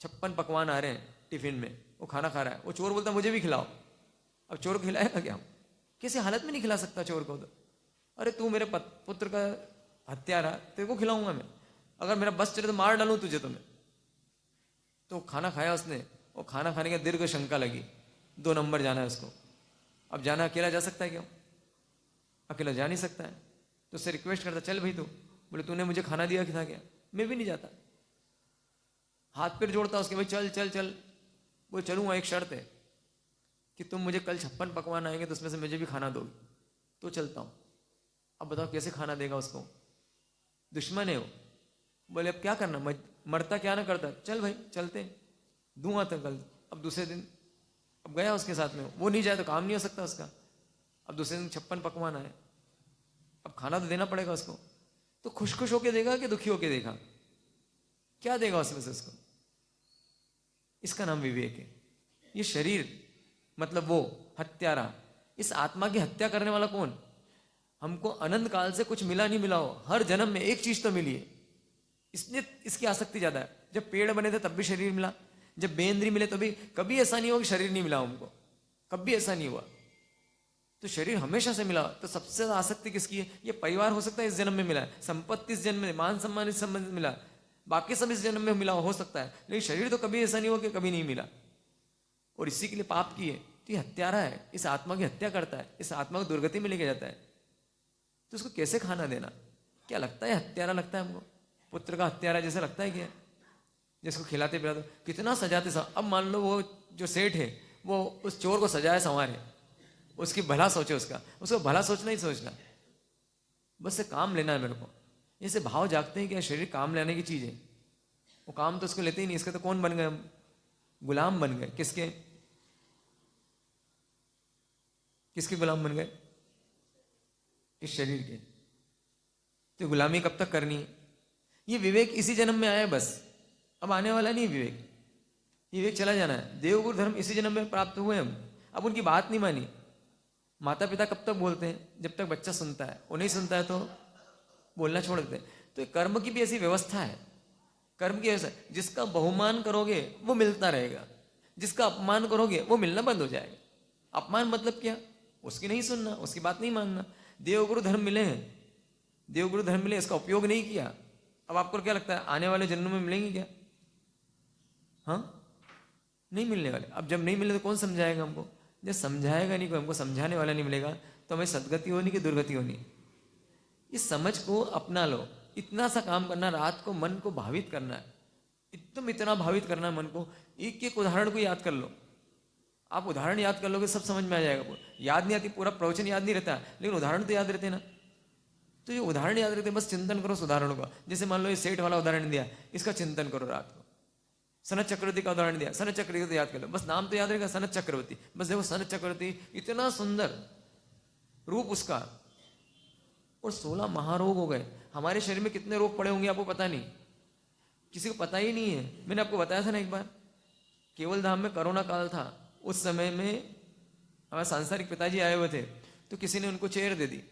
56 पकवान आ रहे हैं टिफिन में, वो खाना खा रहा है। वो चोर बोलता है मुझे भी खिलाओ। अब चोर को खिलाएगा क्या? किसी हालत में नहीं खिला सकता चोर को। तो अरे तू मेरे पुत्र का हत्यारा, तेरे को खिलाऊंगा मैं, अगर मेरा बस चले तो मार डालूं तुझे तो मैं। तो खाना खाया उसने, और खाना खाने का दीर्घ शंका लगी, 2 नंबर जाना है उसको। अब जाना अकेला जा सकता है क्यों? अकेला जा नहीं सकता है। तो उससे रिक्वेस्ट करता, चल भाई तू। बोले तूने मुझे खाना दिया कि था क्या? मैं भी नहीं जाता। हाथ पैर जोड़ता उसके, भाई चल चल चल। बोले चलूंगा, एक शर्त है कि तुम मुझे कल 56 पकवान आएंगे तो उसमें से मुझे भी खाना दोगे तो चलता हूँ। अब बताओ कैसे खाना देगा उसको? दुश्मन है वो। बोले अब क्या करना, मरता क्या ना करता, चल भाई चलते, दूंगा तो कल। अब दूसरे दिन अब गया उसके साथ में, वो नहीं जाए तो काम नहीं हो सकता उसका। अब दूसरे दिन 56 पकवान आए, अब खाना तो देना पड़ेगा उसको। तो खुश खुश होके देगा कि दुखी होके देगा? क्या देगा उसमें से उसको? इसका नाम विवेक है। ये शरीर मतलब वो हत्यारा, इस आत्मा की हत्या करने वाला कौन? हमको अनंत काल से कुछ मिला नहीं मिला हो, हर जन्म में एक चीज तो मिली है, इसलिए इसकी आसक्ति ज्यादा है। जब पेड़ बने थे तब भी शरीर मिला, जब बेंद्री मिले तभी, कभी ऐसा नहीं हुआ कि शरीर नहीं मिला हमको, कभी ऐसा नहीं हुआ। तो शरीर हमेशा से मिला। तो सबसे ज्यादा आसक्ति किसकी है? ये परिवार हो सकता है इस जन्म में मिला है, संपत्ति इस जन्म में, मान सम्मान इस जन्म में मिला, बाकी सब इस जन्म में मिला हो सकता है, लेकिन शरीर तो कभी ऐसा नहीं हुआ कि कभी नहीं मिला। और इसी के लिए पाप की है। तो ये हत्यारा है, इस आत्मा की हत्या करता है, इस आत्मा को दुर्गति में लेके जाता है। तो उसको कैसे खाना देना? क्या लगता है हत्यारा लगता है हमको? पुत्र का हत्यारा जैसे लगता है क्या? जिसको खिलाते पिलाते कितना सजाते सब। अब मान लो वो जो सेठ है वो उस चोर को सजाए संवारे, उसकी भला सोचे, उसको भला सोचना ही सोचना, बस से काम लेना है मेरे को। ऐसे भाव जागते हैं कि शरीर काम लेने की चीज है। वो काम तो उसको लेते ही नहीं। इसके तो कौन बन गए हम? गुलाम बन गए। किसके? किसके गुलाम बन गए? इस शरीर के। तो गुलामी कब तक करनी है? ये विवेक इसी जन्म में आया है बस, अब आने वाला नहीं विवेक। ये विवेक चला जाना है। देवगुरु धर्म इसी जन्म में प्राप्त हुए हम। अब उनकी बात नहीं मानी। माता पिता कब तक बोलते हैं? जब तक बच्चा सुनता है। वो नहीं सुनता है तो बोलना छोड़ देते हैं। तो कर्म की भी ऐसी व्यवस्था है। कर्म की व्यवस्था, जिसका बहुमान करोगे वो मिलता रहेगा, जिसका अपमान करोगे वो मिलना बंद हो जाएगा। अपमान मतलब क्या? उसकी नहीं सुनना, उसकी बात नहीं मानना। देवगुरु धर्म मिले हैं, देवगुरु धर्म मिले, इसका उपयोग नहीं किया। अब आपको क्या लगता है आने वाले जन्म में मिलेंगे क्या? हाँ, नहीं मिलने वाले। अब जब नहीं मिले तो कौन समझाएगा हमको? जब समझाएगा नहीं कोई, हमको समझाने वाला नहीं मिलेगा, तो हमें सदगति होनी कि दुर्गति होनी? इस समझ को अपना लो। इतना सा काम करना, रात को मन को भावित करना है, एकदम इतना भावित करना है मन को। एक एक उदाहरण को याद कर लो। आप उदाहरण याद कर लोगे सब समझ में आ जाएगा। याद नहीं आती, पूरा प्रवचन याद नहीं रहता, लेकिन उदाहरण तो याद रहते ना। तो ये उदाहरण याद रहते, बस चिंतन करो उस उदाहरणों का। जैसे मान लो ये सेठ वाला उदाहरण दिया, इसका चिंतन करो रात को। सनत चक्रवर्ती का उदाहरण दिया, सनत चक्रवर्ती तो याद कर लो, बस नाम तो याद रहेगा सनत चक्रवर्ती। बस देखो सनत चक्रवर्ती, इतना सुंदर रूप उसका। और 16 महारोग हो गए। हमारे शरीर में कितने रोग पड़े होंगे आपको पता नहीं, किसी को पता ही नहीं है। मैंने आपको बताया था ना एक बार, केवल धाम में कोरोना काल था। उस समय में हमारे सांसारिक पिताजी आए हुए थे, तो किसी ने उनको चेयर दे दी।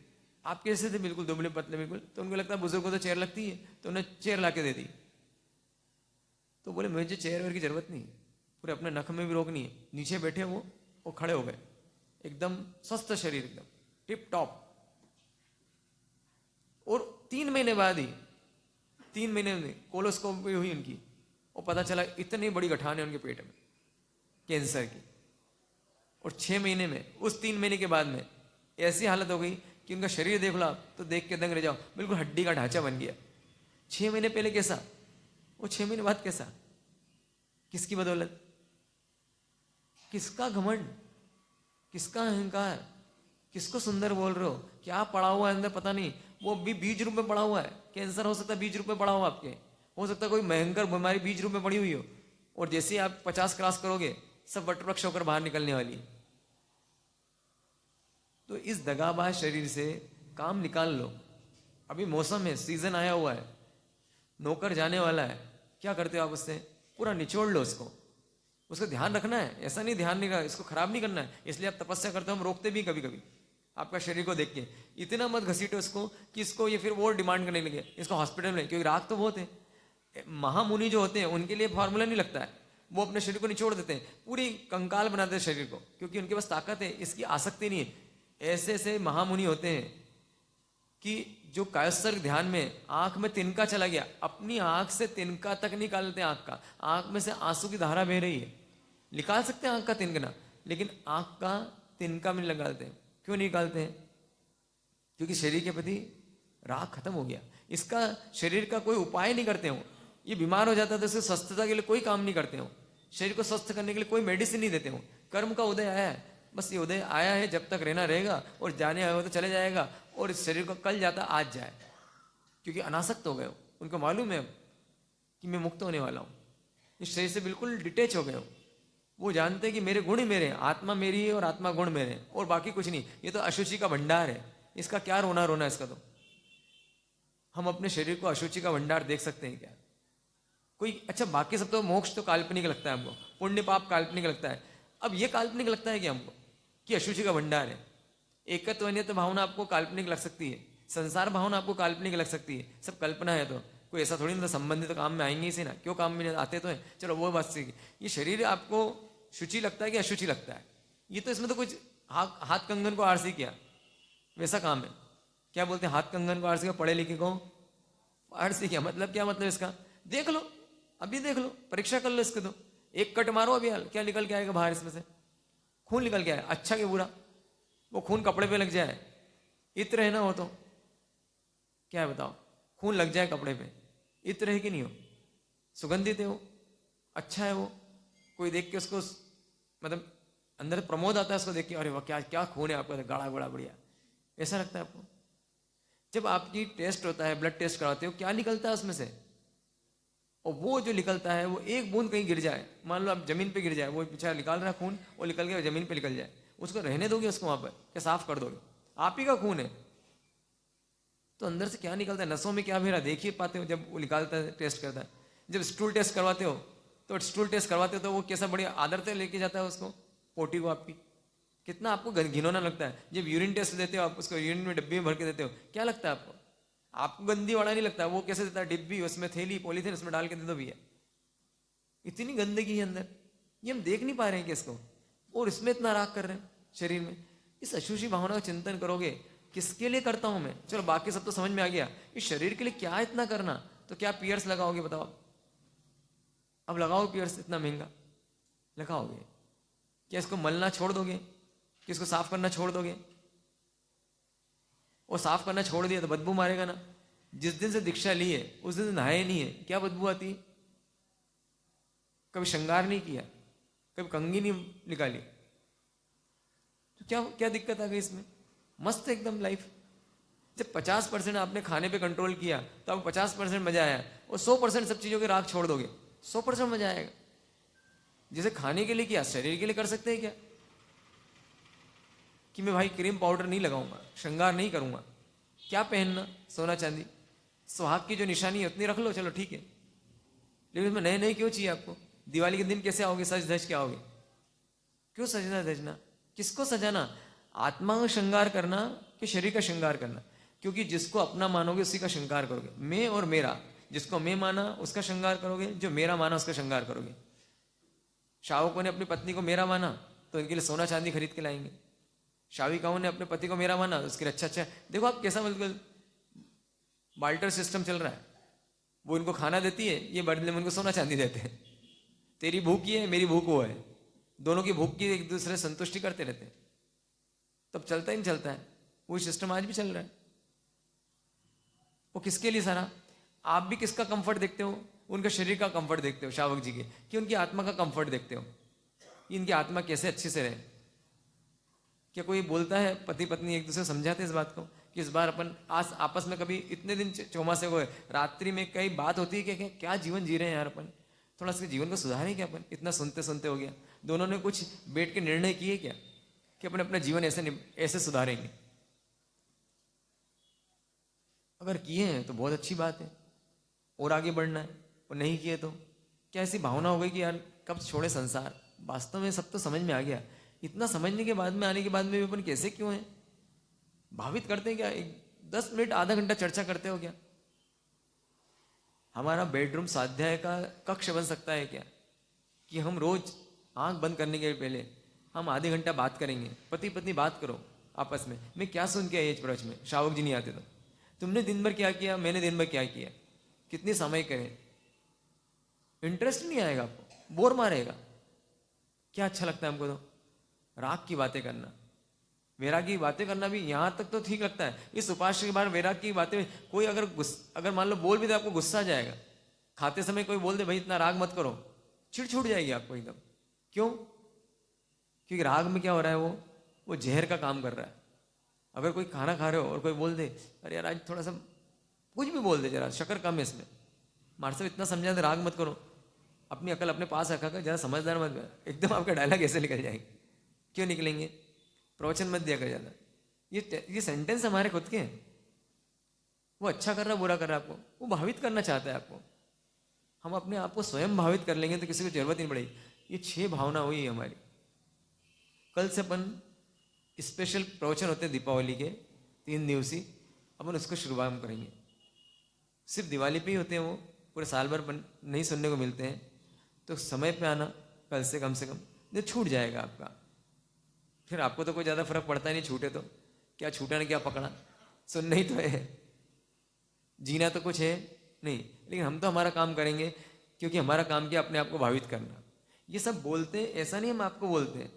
आप कैसे थे? बिल्कुल दुबले पतले बिल्कुल। तो उनको लगता है बुजुर्गों को तो चेयर लगती है, तो उन्हें चेयर ला के दे दी। तो बोले मुझे चेयर वेयर की जरूरत नहीं, पूरे अपने नख में भी रोग नहीं है। नीचे बैठे वो खड़े हो गए, एकदम स्वस्थ शरीर, एकदम टिप टॉप। और 3 महीने बाद ही, 3 महीने में कोलोस्कोपी हुई उनकी, और पता चला इतनी बड़ी गठान है उनके पेट में, कैंसर की। और 6 महीने में, उस 3 महीने के बाद में ऐसी हालत हो गई कि उनका शरीर देख लो आप तो देख के दंग रह जाओ, बिल्कुल हड्डी का ढांचा बन गया। 6 महीने पहले कैसा, वो 6 महीने बाद कैसा? किसकी बदौलत? किसका घमंड, किसका अहंकार? किसको सुंदर बोल रहे हो? क्या पड़ा हुआ है अंदर पता नहीं। वो भी बीज रूप में पड़ा हुआ है। कैंसर हो सकता है बीज रूप में पड़ा हुआ आपके, हो सकता है कोई भयंकर बीमारी बीज रूप में पड़ी हुई हो। और जैसे ही आप 50 क्रॉस करोगे सब वटवृक्ष होकर बाहर निकलने वाली है। तो इस दगाबाज शरीर से काम निकाल लो। अभी मौसम है, सीजन आया हुआ है, नौकर जाने वाला है, क्या करते हो आप उससे? पूरा निचोड़ लो उसको ध्यान रखना है। ऐसा नहीं ध्यान नहीं, इसको खराब नहीं करना है, इसलिए आप तपस्या करते हो। हम रोकते भी कभी कभी आपका शरीर को देख के, इतना मत घसीटो इसको कि इसको ये फिर और डिमांड करने लगे, इसको हॉस्पिटल में, क्योंकि राग तो बहुत है। महामुनि जो होते हैं उनके लिए फॉर्मूला नहीं लगता है, वो अपने शरीर को निचोड़ देते हैं, पूरी कंकाल बनाते हैं शरीर को, क्योंकि उनके पास ताकत है, इसकी आसक्ति नहीं है। ऐसे ऐसे महामुनि होते हैं कि जो कायस्तर ध्यान में आंख में तिनका चला गया, अपनी आंख से तिनका तक निकालते हैं। आंख में से आंसू की धारा बह रही है, निकाल सकते हैं आंख का तिनकना, लेकिन आंख का तिनका भी नहीं निकालते। क्यों नहीं निकालते हैं? क्योंकि शरीर के प्रति राग खत्म हो गया। इसका शरीर का कोई उपाय नहीं करते हो। ये बीमार हो जाता है तो इससे स्वस्थता के लिए कोई काम नहीं करते हो। शरीर को स्वस्थ करने के लिए कोई मेडिसिन नहीं देते हो। कर्म का उदय आया है, बस ये उदय आया है, जब तक रहना रहेगा, और जाने आया हो तो चले जाएगा। और इस शरीर को कल जाता आज जाए, क्योंकि अनासक्त हो गए हो। उनको मालूम है कि मैं मुक्त होने वाला हूँ, इस शरीर से बिल्कुल डिटेच हो गए हो। वो जानते हैं कि मेरे गुण ही मेरे हैं, आत्मा मेरी है और आत्मा गुण मेरे हैं, और बाकी कुछ नहीं। ये तो अशुचि का भंडार है, इसका क्या रोना रोना इसका। तो हम अपने शरीर को अशुचि का भंडार देख सकते हैं क्या? कोई अच्छा, बाकी सब तो मोक्ष तो काल्पनिक लगता है हमको, पुण्य पाप काल्पनिक लगता है। अब ये काल्पनिक लगता है कि हमको कि अशुचि का भंडार है। एकत्व अन्यत्व भावना आपको काल्पनिक लग सकती है, संसार भावना आपको काल्पनिक लग सकती है, सब कल्पना है। तो कोई ऐसा थोड़ी ना संबंधित तो काम में आएंगे ही से ना, क्यों काम में आते तो हैं। चलो वो बात सीखी। ये शरीर आपको शुचि लगता है कि अशुचि लगता है? ये तो इसमें तो कुछ हाथ कंगन को आरसी किया वैसा काम है। क्या बोलते हैं, हाथ कंगन को आरसी किया, पढ़े लिखे को आरसी किया। मतलब क्या मतलब इसका? देख लो, अभी देख लो, परीक्षा कर लो इसके। तो एक कट मारो अभी, क्या निकल के आएगा बाहर? इसमें से खून निकल के आए, अच्छा कि बुरा। वो खून कपड़े पे लग जाए, इत्र है ना वो, तो क्या है बताओ? खून लग जाए कपड़े पे, इत्र है कि नहीं हो? सुगंधित है वो, अच्छा है वो। कोई देख के उसको मतलब अंदर प्रमोद आता है उसको देख के, अरे वाह क्या क्या खून है आपका, गाढ़ा गाढ़ा बढ़िया, ऐसा लगता है आपको? जब आपकी टेस्ट होता है, ब्लड टेस्ट कराते हो, क्या निकलता है उसमें से? और वो जो निकलता है वो एक बूंद कहीं गिर जाए, मान लो आप जमीन पे गिर जाए, वो बेचारा निकाल रहा है खून, वो निकल के जमीन पे निकल जाए, उसको रहने दोगे उसको वहां पर? क्या साफ कर दोगे? आप ही का खून है, तो अंदर से क्या निकलता है, नसों में क्या भेरा देख ही पाते हो जब वो निकालता है, टेस्ट करता है। जब स्टूल टेस्ट करवाते हो तो वो कैसा बढ़िया आदर से लेके जाता है उसको, पोटी को आपकी, कितना आपको घिनौना लगता है। जब यूरिन टेस्ट देते हो आप, उसको यूरिन में डब्बी में भर के देते हो, क्या लगता है आपको? आपको गंदी वाला नहीं लगता, वो कैसे देता है? डिब्बी, उसमें थैली, पॉलीथीन, उसमें डाल के दे दो भैया। इतनी गंदगी है अंदर, ये हम देख नहीं पा रहे हैं कि इसको, और इसमें इतना राग कर रहे हैं शरीर में। इस अशुचि भावना का चिंतन करोगे, किसके लिए करता हूं मैं? चलो बाकी सब तो समझ में आ गया, इस शरीर के लिए क्या इतना करना? तो क्या पियर्स लगाओगे बताओ? अब लगाओ पियर्स, इतना महंगा लगाओगे? क्या इसको मलना छोड़ दोगे? कि इसको साफ करना छोड़ दोगे? और साफ करना छोड़ दिया तो बदबू मारेगा ना। जिस दिन से दीक्षा ली है उस दिन से नहाए नहीं है, क्या बदबू आती? कभी श्रृंगार नहीं किया, कभी कंघी नहीं निकाली, तो क्या क्या दिक्कत आ गई इसमें? मस्त एकदम लाइफ। जब 50% आपने खाने पे कंट्रोल किया तो आपको 50% मजा आया, और 100% सब चीजों के राग छोड़ दोगे, 100% मजा आएगा। जैसे खाने के लिए किया, शरीर के लिए कर सकते हैं क्या? कि मैं भाई क्रीम पाउडर नहीं लगाऊंगा, श्रृंगार नहीं करूंगा, क्या पहनना, सोना चांदी, सुहाग की जो निशानी है उतनी रख लो, चलो ठीक है। लेकिन उसमें नए नए क्यों चाहिए आपको? दिवाली के दिन कैसे आओगे सज धज के आओगे? क्यों सजना धजना? किसको सजाना? आत्मा का श्रृंगार करना कि शरीर का श्रृंगार करना? क्योंकि जिसको अपना मानोगे उसी का श्रृंगार करोगे। मैं और मेरा, जिसको मैं माना उसका श्रृंगार करोगे, जो मेरा माना उसका श्रृंगार करोगे। शावकों ने अपनी पत्नी को मेरा माना तो इनके लिए सोना चांदी खरीद के लाएंगे। शाविकाओं ने अपने पति को मेरा माना, उसके लिए अच्छा अच्छा, देखो आप कैसा मतलब बाल्टर सिस्टम चल रहा है। वो इनको खाना देती है, ये बदले में उनको सोना चांदी देते हैं। तेरी भूख ये है, मेरी भूख वो है, दोनों की भूख की एक दूसरे संतुष्टि करते रहते हैं। तब चलता ही नहीं चलता है। वही सिस्टम आज भी चल रहा है। वो किसके लिए सारा? आप भी किसका कंफर्ट देखते हो? उनके शरीर का कंफर्ट देखते हो शावक जी के, कि उनकी आत्मा का कंफर्ट देखते हो, इनकी आत्मा कैसे अच्छे से रहे। क्या कोई बोलता है, पति पत्नी एक दूसरे समझाते इस बात को कि इस बार अपन आज आपस में कभी इतने दिन चौमासे हुए, रात्रि में कई बात होती है कि क्या जीवन जी रहे हैं यार अपन, थोड़ा सा जीवन को सुधारें क्या? अपन इतना सुनते सुनते हो गया। दोनों ने कुछ बैठ के निर्णय किए क्या कि अपन अपना जीवन ऐसे सुधारेंगे? अगर किए हैं तो बहुत अच्छी बात है, और आगे बढ़ना है। और नहीं किए तो क्या ऐसी भावना हो गई कि यार कब छोड़े संसार? वास्तव में सब तो समझ में आ गया। इतना समझने के बाद में, आने के बाद में भी अपन कैसे क्यों हैं? भावित करते हैं क्या? 10 मिनट आधा घंटा चर्चा करते हो क्या? हमारा बेडरूम स्वाध्याय का कक्ष बन सकता है क्या कि हम रोज आंख बंद करने के पहले हम आधे घंटा बात करेंगे? पति पत्नी बात करो आपस में। मैं क्या सुन के आई एज प्रवच में, शावक जी नहीं आते तो तुमने दिन भर क्या किया, मैंने दिन भर क्या किया, कितनी समय करें? इंटरेस्ट नहीं आएगा आपको, बोर मारेगा। क्या अच्छा लगता है हमको तो राग की बातें करना, वैराग की बातें करना भी यहाँ तक तो ठीक लगता है। इस उपास्य के बाद वैराग की बातें, कोई अगर मान लो बोल भी दे, आपको गुस्सा आ जाएगा। खाते समय कोई बोल दे भाई इतना राग मत करो, चिड़ छूट जाएगी आपको एकदम। क्यों? क्योंकि राग में क्या हो रहा है, वो जहर का काम कर रहा है। अगर कोई खाना खा रहे हो और कोई बोल दे अरे यार आज थोड़ा सा, कुछ भी बोल दे, जरा शक्कर कम है इसमें, मार साहब इतना समझा दे राग मत करो, अपनी अकल अपने पास रखा कर, जरा समझदार मत कर, एकदम आपका डायलॉग ऐसे निकल जाएंगे। क्यों निकलेंगे? प्रवचन मत दिया कर ज़्यादा। ये सेंटेंस हमारे खुद के हैं। वो अच्छा कर रहा बुरा कर रहा, आपको वो भावित करना चाहता है आपको। हम अपने आप को स्वयं भावित कर लेंगे तो किसी को जरूरत नहीं पड़ेगी। ये 6 भावना हुई हमारी। कल से अपन स्पेशल प्रवचन होते हैं दीपावली के 3 दिवसीय, अपन उसको शुरुआत करेंगे। सिर्फ दिवाली पे ही होते हैं वो, पूरे साल भर नहीं सुनने को मिलते हैं। तो समय पे आना कल से कम जो छूट जाएगा आपका। फिर आपको तो कोई ज़्यादा फर्क पड़ता नहीं, छूटे तो क्या छूटा ने क्या पकड़ा, सुनना ही तो है, जीना तो कुछ है नहीं। लेकिन हम तो हमारा काम करेंगे, क्योंकि हमारा काम क्या, अपने आप को भावित करना। ये सब बोलते हैं, ऐसा नहीं हम आपको बोलते हैं,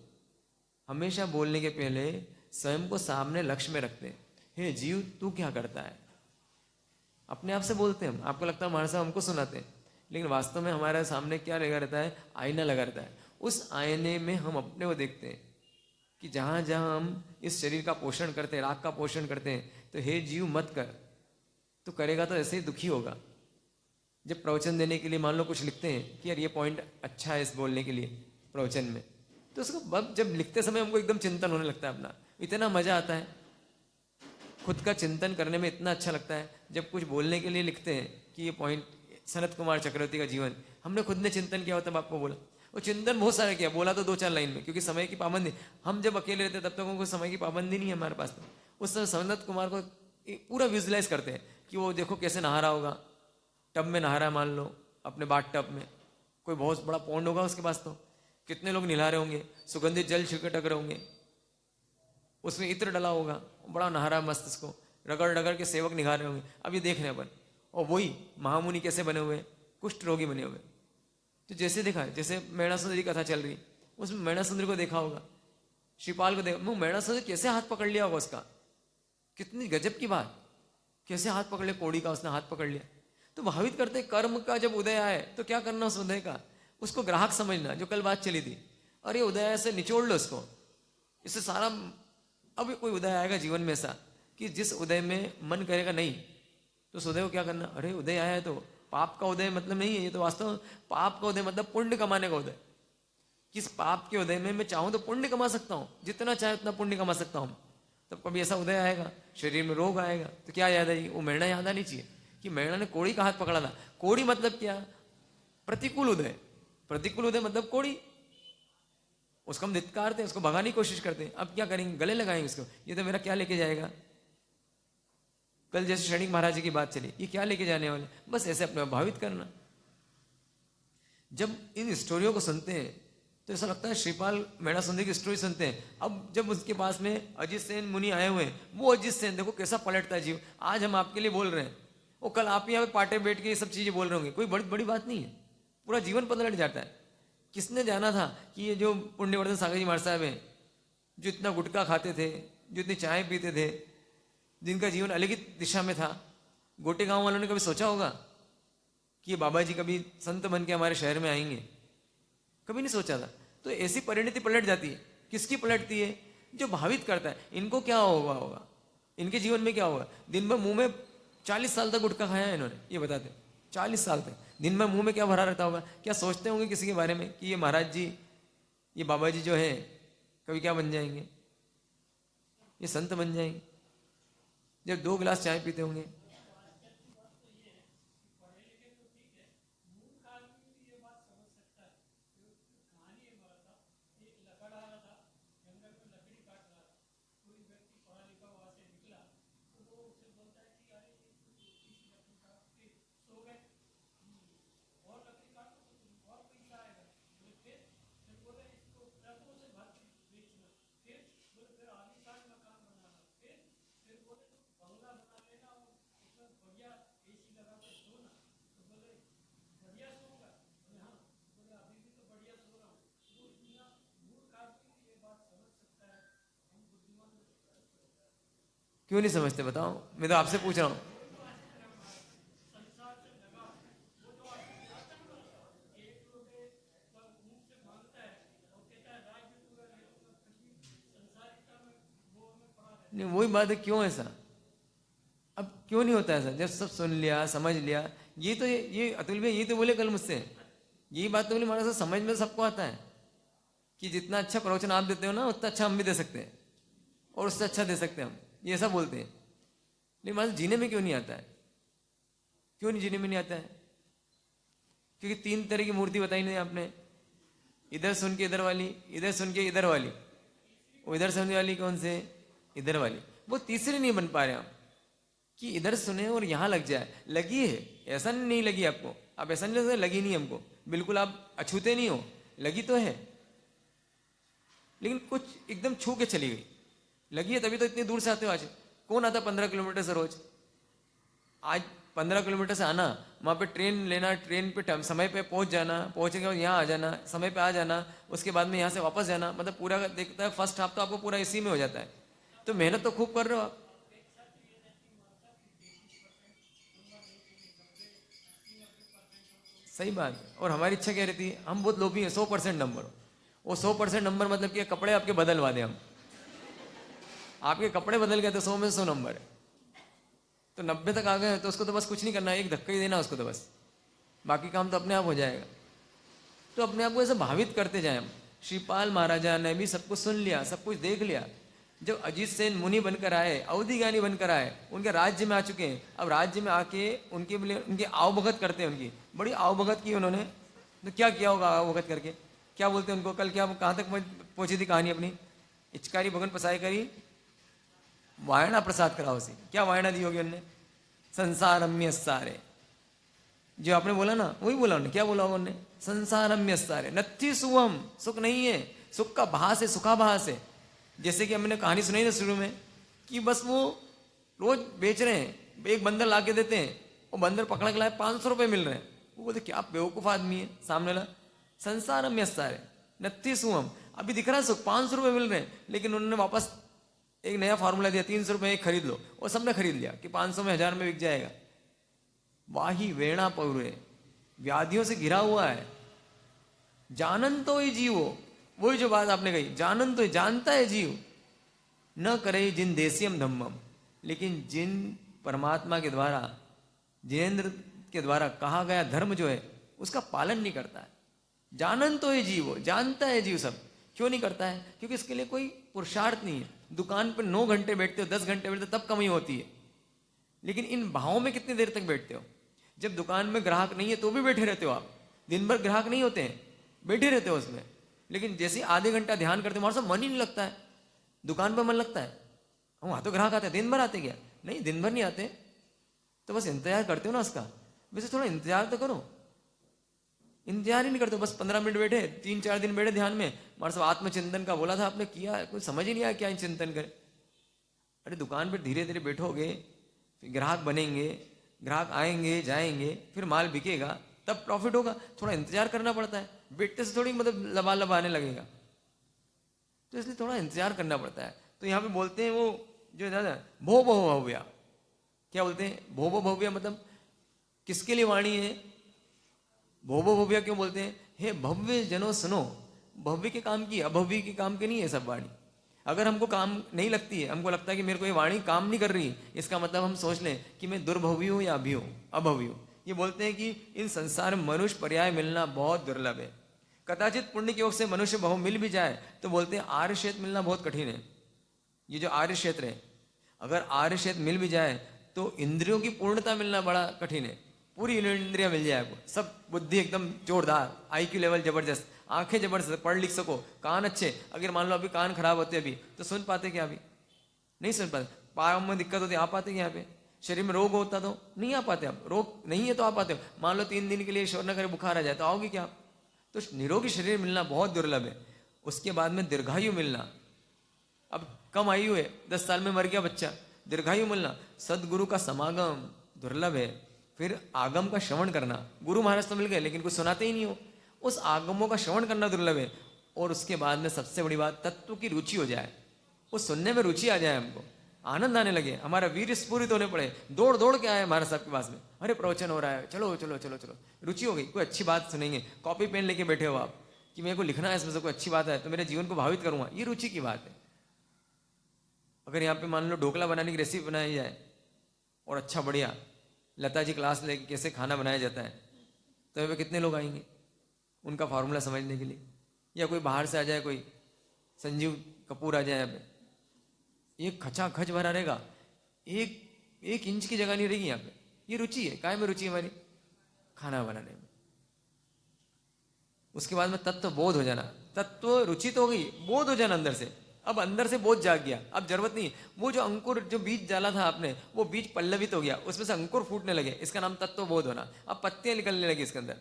हमेशा बोलने के पहले स्वयं को सामने लक्ष्य में रखते हैं। हे जीव तू क्या करता है, अपने आप से बोलते हैं हम। आपको लगता है हमारे साथ हमको सुनाते हैं, लेकिन वास्तव में हमारे सामने क्या लगा रहता है, आईना लगा रहता है। उस आईने में हम अपने को देखते हैं कि जहाँ जहाँ हम इस शरीर का पोषण करते हैं, राग का पोषण करते हैं, तो हे जीव मत कर, तो करेगा तो ऐसे ही दुखी होगा। जब प्रवचन देने के लिए मान लो कुछ लिखते हैं कि यार ये पॉइंट अच्छा है इस बोलने के लिए प्रवचन में, तो उसको जब लिखते समय हमको एकदम चिंतन होने लगता है अपना, इतना मजा आता है, खुद का चिंतन करने में इतना अच्छा लगता है। जब कुछ बोलने के लिए लिखते हैं कि ये पॉइंट सनत कुमार चक्रवर्ती का जीवन, हमने खुद ने चिंतन किया, तब आपको बोला। वो चिंतन बहुत सारा किया, बोला तो 2-4 लाइन में, क्योंकि समय की पाबंदी, हम जब अकेले रहते तब तक उनको समय की पाबंदी नहीं है हमारे पास। तो उस समय सनत कुमार को पूरा विजुलाइज करते हैं कि वो देखो कैसे नहा रहा होगा, टब में नहा रहा है मान लो, अपने बाट टब में, कोई बहुत बड़ा पौंड होगा उसके पास, तो कितने लोग नहा रहे होंगे, सुगंधित जल छिड़क रहे होंगे, उसमें इत्र डला होगा, बड़ा नहा रहा है मस्त, इसको रगड़ रगड़ के सेवक निगाह रहे होंगे। अब ये देख रहे हैं अपन, और वही महामुनि कैसे बने हुए, कुष्ठ रोगी बने हुए। तो जैसे देखा, जैसे मैणा सुंदरी की कथा चल रही, उसमें मैणा सुंदरी को देखा होगा, श्रीपाल को देखा, वो मैणा सुंदरी कैसे हाथ पकड़ लिया होगा उसका, कितनी गजब की बात, कैसे हाथ पकड़ लिया, कोड़ी का उसने हाथ पकड़ लिया। तो भावित करते कर्म का जब उदय आए तो क्या करना उस उदय का, उसको ग्राहक समझना, जो कल बात चली थी, और ये उदय से निचोड़ लो इसको, इससे सारा। अब कोई उदय आएगा जीवन में ऐसा कि जिस उदय में मन करेगा नहीं, तो उस उदय को क्या करना, अरे उदय आया है तो पाप का उदय मतलब नहीं है, ये तो वास्तव पाप का उदय मतलब पुण्य कमाने का उदय। किस पाप के उदय में मैं चाहूं तो पुण्य कमा सकता हूं, जितना चाहे उतना पुण्य कमा सकता हूं। तब कभी ऐसा उदय आएगा, शरीर में रोग आएगा, तो क्या याद आएगी, वो मैणा याद आनी चाहिए कि मैणा ने कोड़ी का हाथ पकड़ा था। कोड़ी मतलब क्या, प्रतिकूल उदय, प्रतिकूल उदय मतलब कोड़ी, उसको हम धिक्कारते हैं, उसको भगाने की कोशिश करते हैं। अब क्या करेंगे, गले लगाएंगे उसको, ये तो मेरा क्या लेके जाएगा। कल जैसे क्षणिक महाराज जी की बात चली, ये क्या लेके जाने वाले, बस ऐसे अपने भावित करना। जब इन स्टोरियों को सुनते हैं तो ऐसा लगता है श्रीपाल मैणा सुंदरी की स्टोरी सुनते हैं। अब जब उसके पास में अजित सेन मुनि आए हुए हैं, वो अजित सेन देखो कैसा पलटता है जीव। आज हम आपके लिए बोल रहे हैं, वो कल आप यहाँ पे पाटे बैठ के ये सब चीजें बोल रहे होंगे, कोई बड़ी बड़ी बात नहीं है, पूरा जीवन पलट जाता है। किसने जाना था कि ये जो पुण्यवर्धन सागर जी महाराज साहब हैं, जो इतना गुटखा खाते थे, जो इतनी चाय पीते थे, जिनका जीवन अलग ही दिशा में था, गोटे गांव वालों ने कभी सोचा होगा कि ये बाबा जी कभी संत बन के हमारे शहर में आएंगे, कभी नहीं सोचा था। तो ऐसी परिणति पलट जाती है। किसकी पलटती है, जो भावित करता है। इनको क्या होगा, इनके जीवन में क्या होगा, दिन भर मुंह में 40 साल तक गुटखा खाया है इन्होंने, ये बताते 40 साल तक दिन भर मुंह में क्या भरा रहता होगा। क्या सोचते होंगे किसी के बारे में कि ये महाराज जी, ये बाबा जी जो है कभी क्या बन जाएंगे, ये संत बन जाएंगे, जब 2 गिलास चाय पीते होंगे। क्यों नहीं समझते बताओ, मैं तो आपसे पूछ रहा हूँ। नहीं वही बात है, क्यों ऐसा, अब क्यों नहीं होता ऐसा, जब सब सुन लिया समझ लिया। ये तो ये अतुल भैया ये तो बोले कल मुझसे, यही बात तो बोले हमारा सब समझ में सबको आता है कि जितना अच्छा प्रवचन आप देते हो ना उतना अच्छा हम भी दे सकते हैं, और उससे अच्छा दे सकते हैं हम, ये ऐसा बोलते हैं। लेकिन हमारे जीने में क्यों नहीं आता है, क्यों नहीं जीने में नहीं आता है? क्योंकि 3 तरह की मूर्ति बताई नहीं आपने, इधर सुन के इधर वाली, इधर सुन के इधर वाली, वो इधर सुनने वाली कौन से, इधर वाली। वो तीसरी नहीं बन पा रहे हम कि इधर सुने और यहां लग जाए। लगी है, ऐसा नहीं लगी आपको, आप ऐसा नहीं लगता लगी नहीं हमको, बिल्कुल आप अछूते नहीं हो, लगी तो है लेकिन कुछ एकदम छू के चली गई। लगी है तभी तो इतनी दूर से आते हो। आज कौन आता 15 किलोमीटर से रोज? आज 15 किलोमीटर से आना, वहाँ पे ट्रेन लेना, ट्रेन पे समय पे पहुँच जाना, पहुँचने के बाद यहाँ आ जाना, समय पे आ जाना, उसके बाद में यहाँ से वापस जाना, मतलब पूरा देखता है फर्स्ट हाफ तो आपको पूरा इसी में हो जाता है। तो मेहनत तो खूब कर रहे हो आप। सही बात है। और हमारी इच्छा क्या रहती है, हम बहुत लोभी हैं, 100% नंबर। वो 100% नंबर मतलब कि कपड़े आपके बदलवा दें हम, आपके कपड़े बदल गए तो 100 में 100 नंबर है। तो 90 तक आ गए तो उसको तो बस कुछ नहीं करना, एक धक्का ही देना उसको, तो बस बाकी काम तो अपने आप हो जाएगा। तो अपने आप को ऐसे भावित करते जाए हम। श्रीपाल महाराजा ने भी सब कुछ सुन लिया, सब कुछ देख लिया। जब अजीत सेन मुनि बनकर आए, अवधि ज्ञानी बनकर आए, उनके राज्य में आ चुके हैं, अब राज्य में आके उनके लिए उनकी आवभगत करते हैं, उनकी बड़ी आवभगत की उन्होंने। तो क्या किया होगा आवभगत करके, क्या बोलते हैं उनको, कल क्या कहाँ तक पहुंची थी कहानी अपनी, इचकारी भगन पसाई करी वायना प्रसाद कराओ सी। क्या वायना दी होगी उनने, संसारम्य सारे, जो आपने बोला ना वही बोला उन्होंने। क्या बोला उन्होंने, संसारम्य सारे नथी सुवम, सुख नहीं है, सुख का भास है, सुखाभास है। जैसे कि हमने कहानी सुनाई ना शुरू में कि बस वो रोज बेच रहे हैं, एक बंदर ला के देते हैं, वो बंदर पकड़ के लाए 500 रुपये मिल रहे हैं। वो बोलते क्या बेवकूफ आदमी है सामने वाला, संसारम्य सारे नथी सुवम, अभी दिख रहा है सुख, 500 रुपये मिल रहे हैं, लेकिन उन्होंने वापस एक नया फार्मूला दिया, 300 रुपये एक खरीद लो, और सबने खरीद लिया कि 500 में 1000 में बिक जाएगा। वाही वेणा पौरे, व्याधियों से घिरा हुआ है। जानन तो ही जीवो, वही जो बात आपने कही, जानन तो जानता है जीव, न करे जिन देसियम धम्मम, लेकिन जिन परमात्मा के द्वारा, जिनेन्द्र के द्वारा कहा गया धर्म जो है उसका पालन नहीं करता है। जानन तो है जीव, जानता है जीव सब, क्यों नहीं करता है, क्योंकि इसके लिए कोई पुरुषार्थ नहीं है। दुकान पर 9 घंटे बैठते हो, 10 घंटे बैठते हो तब कमी होती है, लेकिन इन भावों में कितनी देर तक बैठते हो? जब दुकान में ग्राहक नहीं है तो भी बैठे रहते हो आप, दिन भर ग्राहक नहीं होते हैं, बैठे रहते हो उसमें, लेकिन जैसे आधे घंटा ध्यान करते हो हमारा सब मन ही नहीं लगता है। दुकान पर मन लगता है, वहाँ तो ग्राहक आते हैं, दिन भर आते क्या? नहीं, दिन भर नहीं आते, तो बस इंतजार करते हो ना उसका। वैसे थोड़ा इंतजार तो करो, इंतजार ही नहीं करते, बस 15 मिनट बैठे, 3-4 दिन बैठे ध्यान में, हमारे सब आत्मचिंतन का बोला था आपने, किया, कुछ समझ ही नहीं आया क्या चिंतन करे। अरे दुकान पर धीरे धीरे बैठोगे, फिर ग्राहक बनेंगे, ग्राहक आएंगे जाएंगे, फिर माल बिकेगा, तब प्रॉफिट होगा। थोड़ा इंतजार करना पड़ता है, बैठते से थोड़ी मतलब लबा आने लगेगा, तो इसलिए थोड़ा इंतजार करना पड़ता है। तो यहाँ पे बोलते हैं वो जो दादा भो भो भव्या, क्या बोलते हैं भो भो भव्या, मतलब किसके लिए वाणी है? भो भो भव्या क्यों बोलते हैं? हे भव्य जनो सुनो, भव्य के काम की, अभव्य के काम के नहीं है सब वाणी। अगर हमको काम नहीं लगती है, हमको लगता है कि मेरे को ये वाणी काम नहीं कर रही, इसका मतलब हम सोच लें कि मैं दुर्भव्य हूँ या अभी हूँ, अभव्य हूँ। ये बोलते हैं कि इन संसार में मनुष्य पर्याय मिलना बहुत दुर्लभ है। कदाचित पुण्य की ओर से मनुष्य बहु मिल भी जाए तो बोलते हैं आर्य क्षेत्र मिलना बहुत कठिन है। ये जो आर्य क्षेत्र है, अगर आर्य क्षेत्र मिल भी जाए तो इंद्रियों की पूर्णता मिलना बड़ा कठिन है। पूरी इंद्रिया मिल जाए आपको, सब बुद्धि एकदम जोरदार, IQ लेवल जबरदस्त, आंखें जबरदस्त, पढ़ लिख सको, कान अच्छे। अगर मान लो अभी कान खराब होते अभी तो सुन पाते क्या? अभी नहीं सुन पाते। पाँव में दिक्कत होती, आ पाते यहाँ पे? शरीर में रोग होता तो नहीं आ पाते आप, रोग नहीं है तो आ पाते हो। मान लो 3 दिन के लिए ईश्वर न करे बुखार आ जाए तो आओगे क्या? तो निरोगी शरीर मिलना बहुत दुर्लभ है। उसके बाद में दीर्घायु मिलना, अब कम आयु है, 10 साल में मर गया बच्चा, दीर्घायु मिलना, सदगुरु का समागम दुर्लभ है। फिर आगम का श्रवण करना, गुरु महाराज तो मिल गए लेकिन कुछ सुनाते ही नहीं हो, उस आगमों का श्रवण करना दुर्लभ है। और उसके बाद में सबसे बड़ी बात, तत्व की रुचि हो जाए, उस सुनने में रुचि आ जाए हमको। आनंद आने लगे, हमारा वीर स्फूरित होने पड़े, दौड़ दौड़ के आए महाराज साहब के पास में, अरे प्रवचन हो रहा है, चलो चलो चलो चलो, रुचि हो गई, कोई अच्छी बात सुनेंगे, कॉपी पेन लेके बैठे हो आप कि मेरे को लिखना है, इसमें से कोई अच्छी बात है तो मेरे जीवन को भावित करूंगा, ये रुचि की बात है। अगर यहाँ पे मान लो ढोकला बनाने की रेसिपी बनाई जाए और अच्छा बढ़िया लता जी क्लास लेके कैसे खाना बनाया जाता है, तो यहाँ पे कितने लोग आएंगे उनका फार्मूला समझने के लिए। या कोई बाहर से आ जाए, कोई संजीव कपूर आ जाए यहाँ पे, एक खचा खच भरा रहेगा, एक इंच की जगह नहीं रहेगी यहाँ पे। ये रुचि है, काय में रुचि है हमारी, खाना बनाने में। उसके बाद में तत्व बोध हो जाना, तत्व रुचि तो हो गई, बोध हो जाना अंदर से, अब अंदर से बोध जाग गया, अब जरूरत नहीं, वो जो अंकुर जो बीज डाला था आपने, वो बीज पल्लवित हो गया, उसमें से अंकुर फूटने लगे, इसका नाम तत्व बोध होना। अब पत्तियां निकलने लगी इसके अंदर,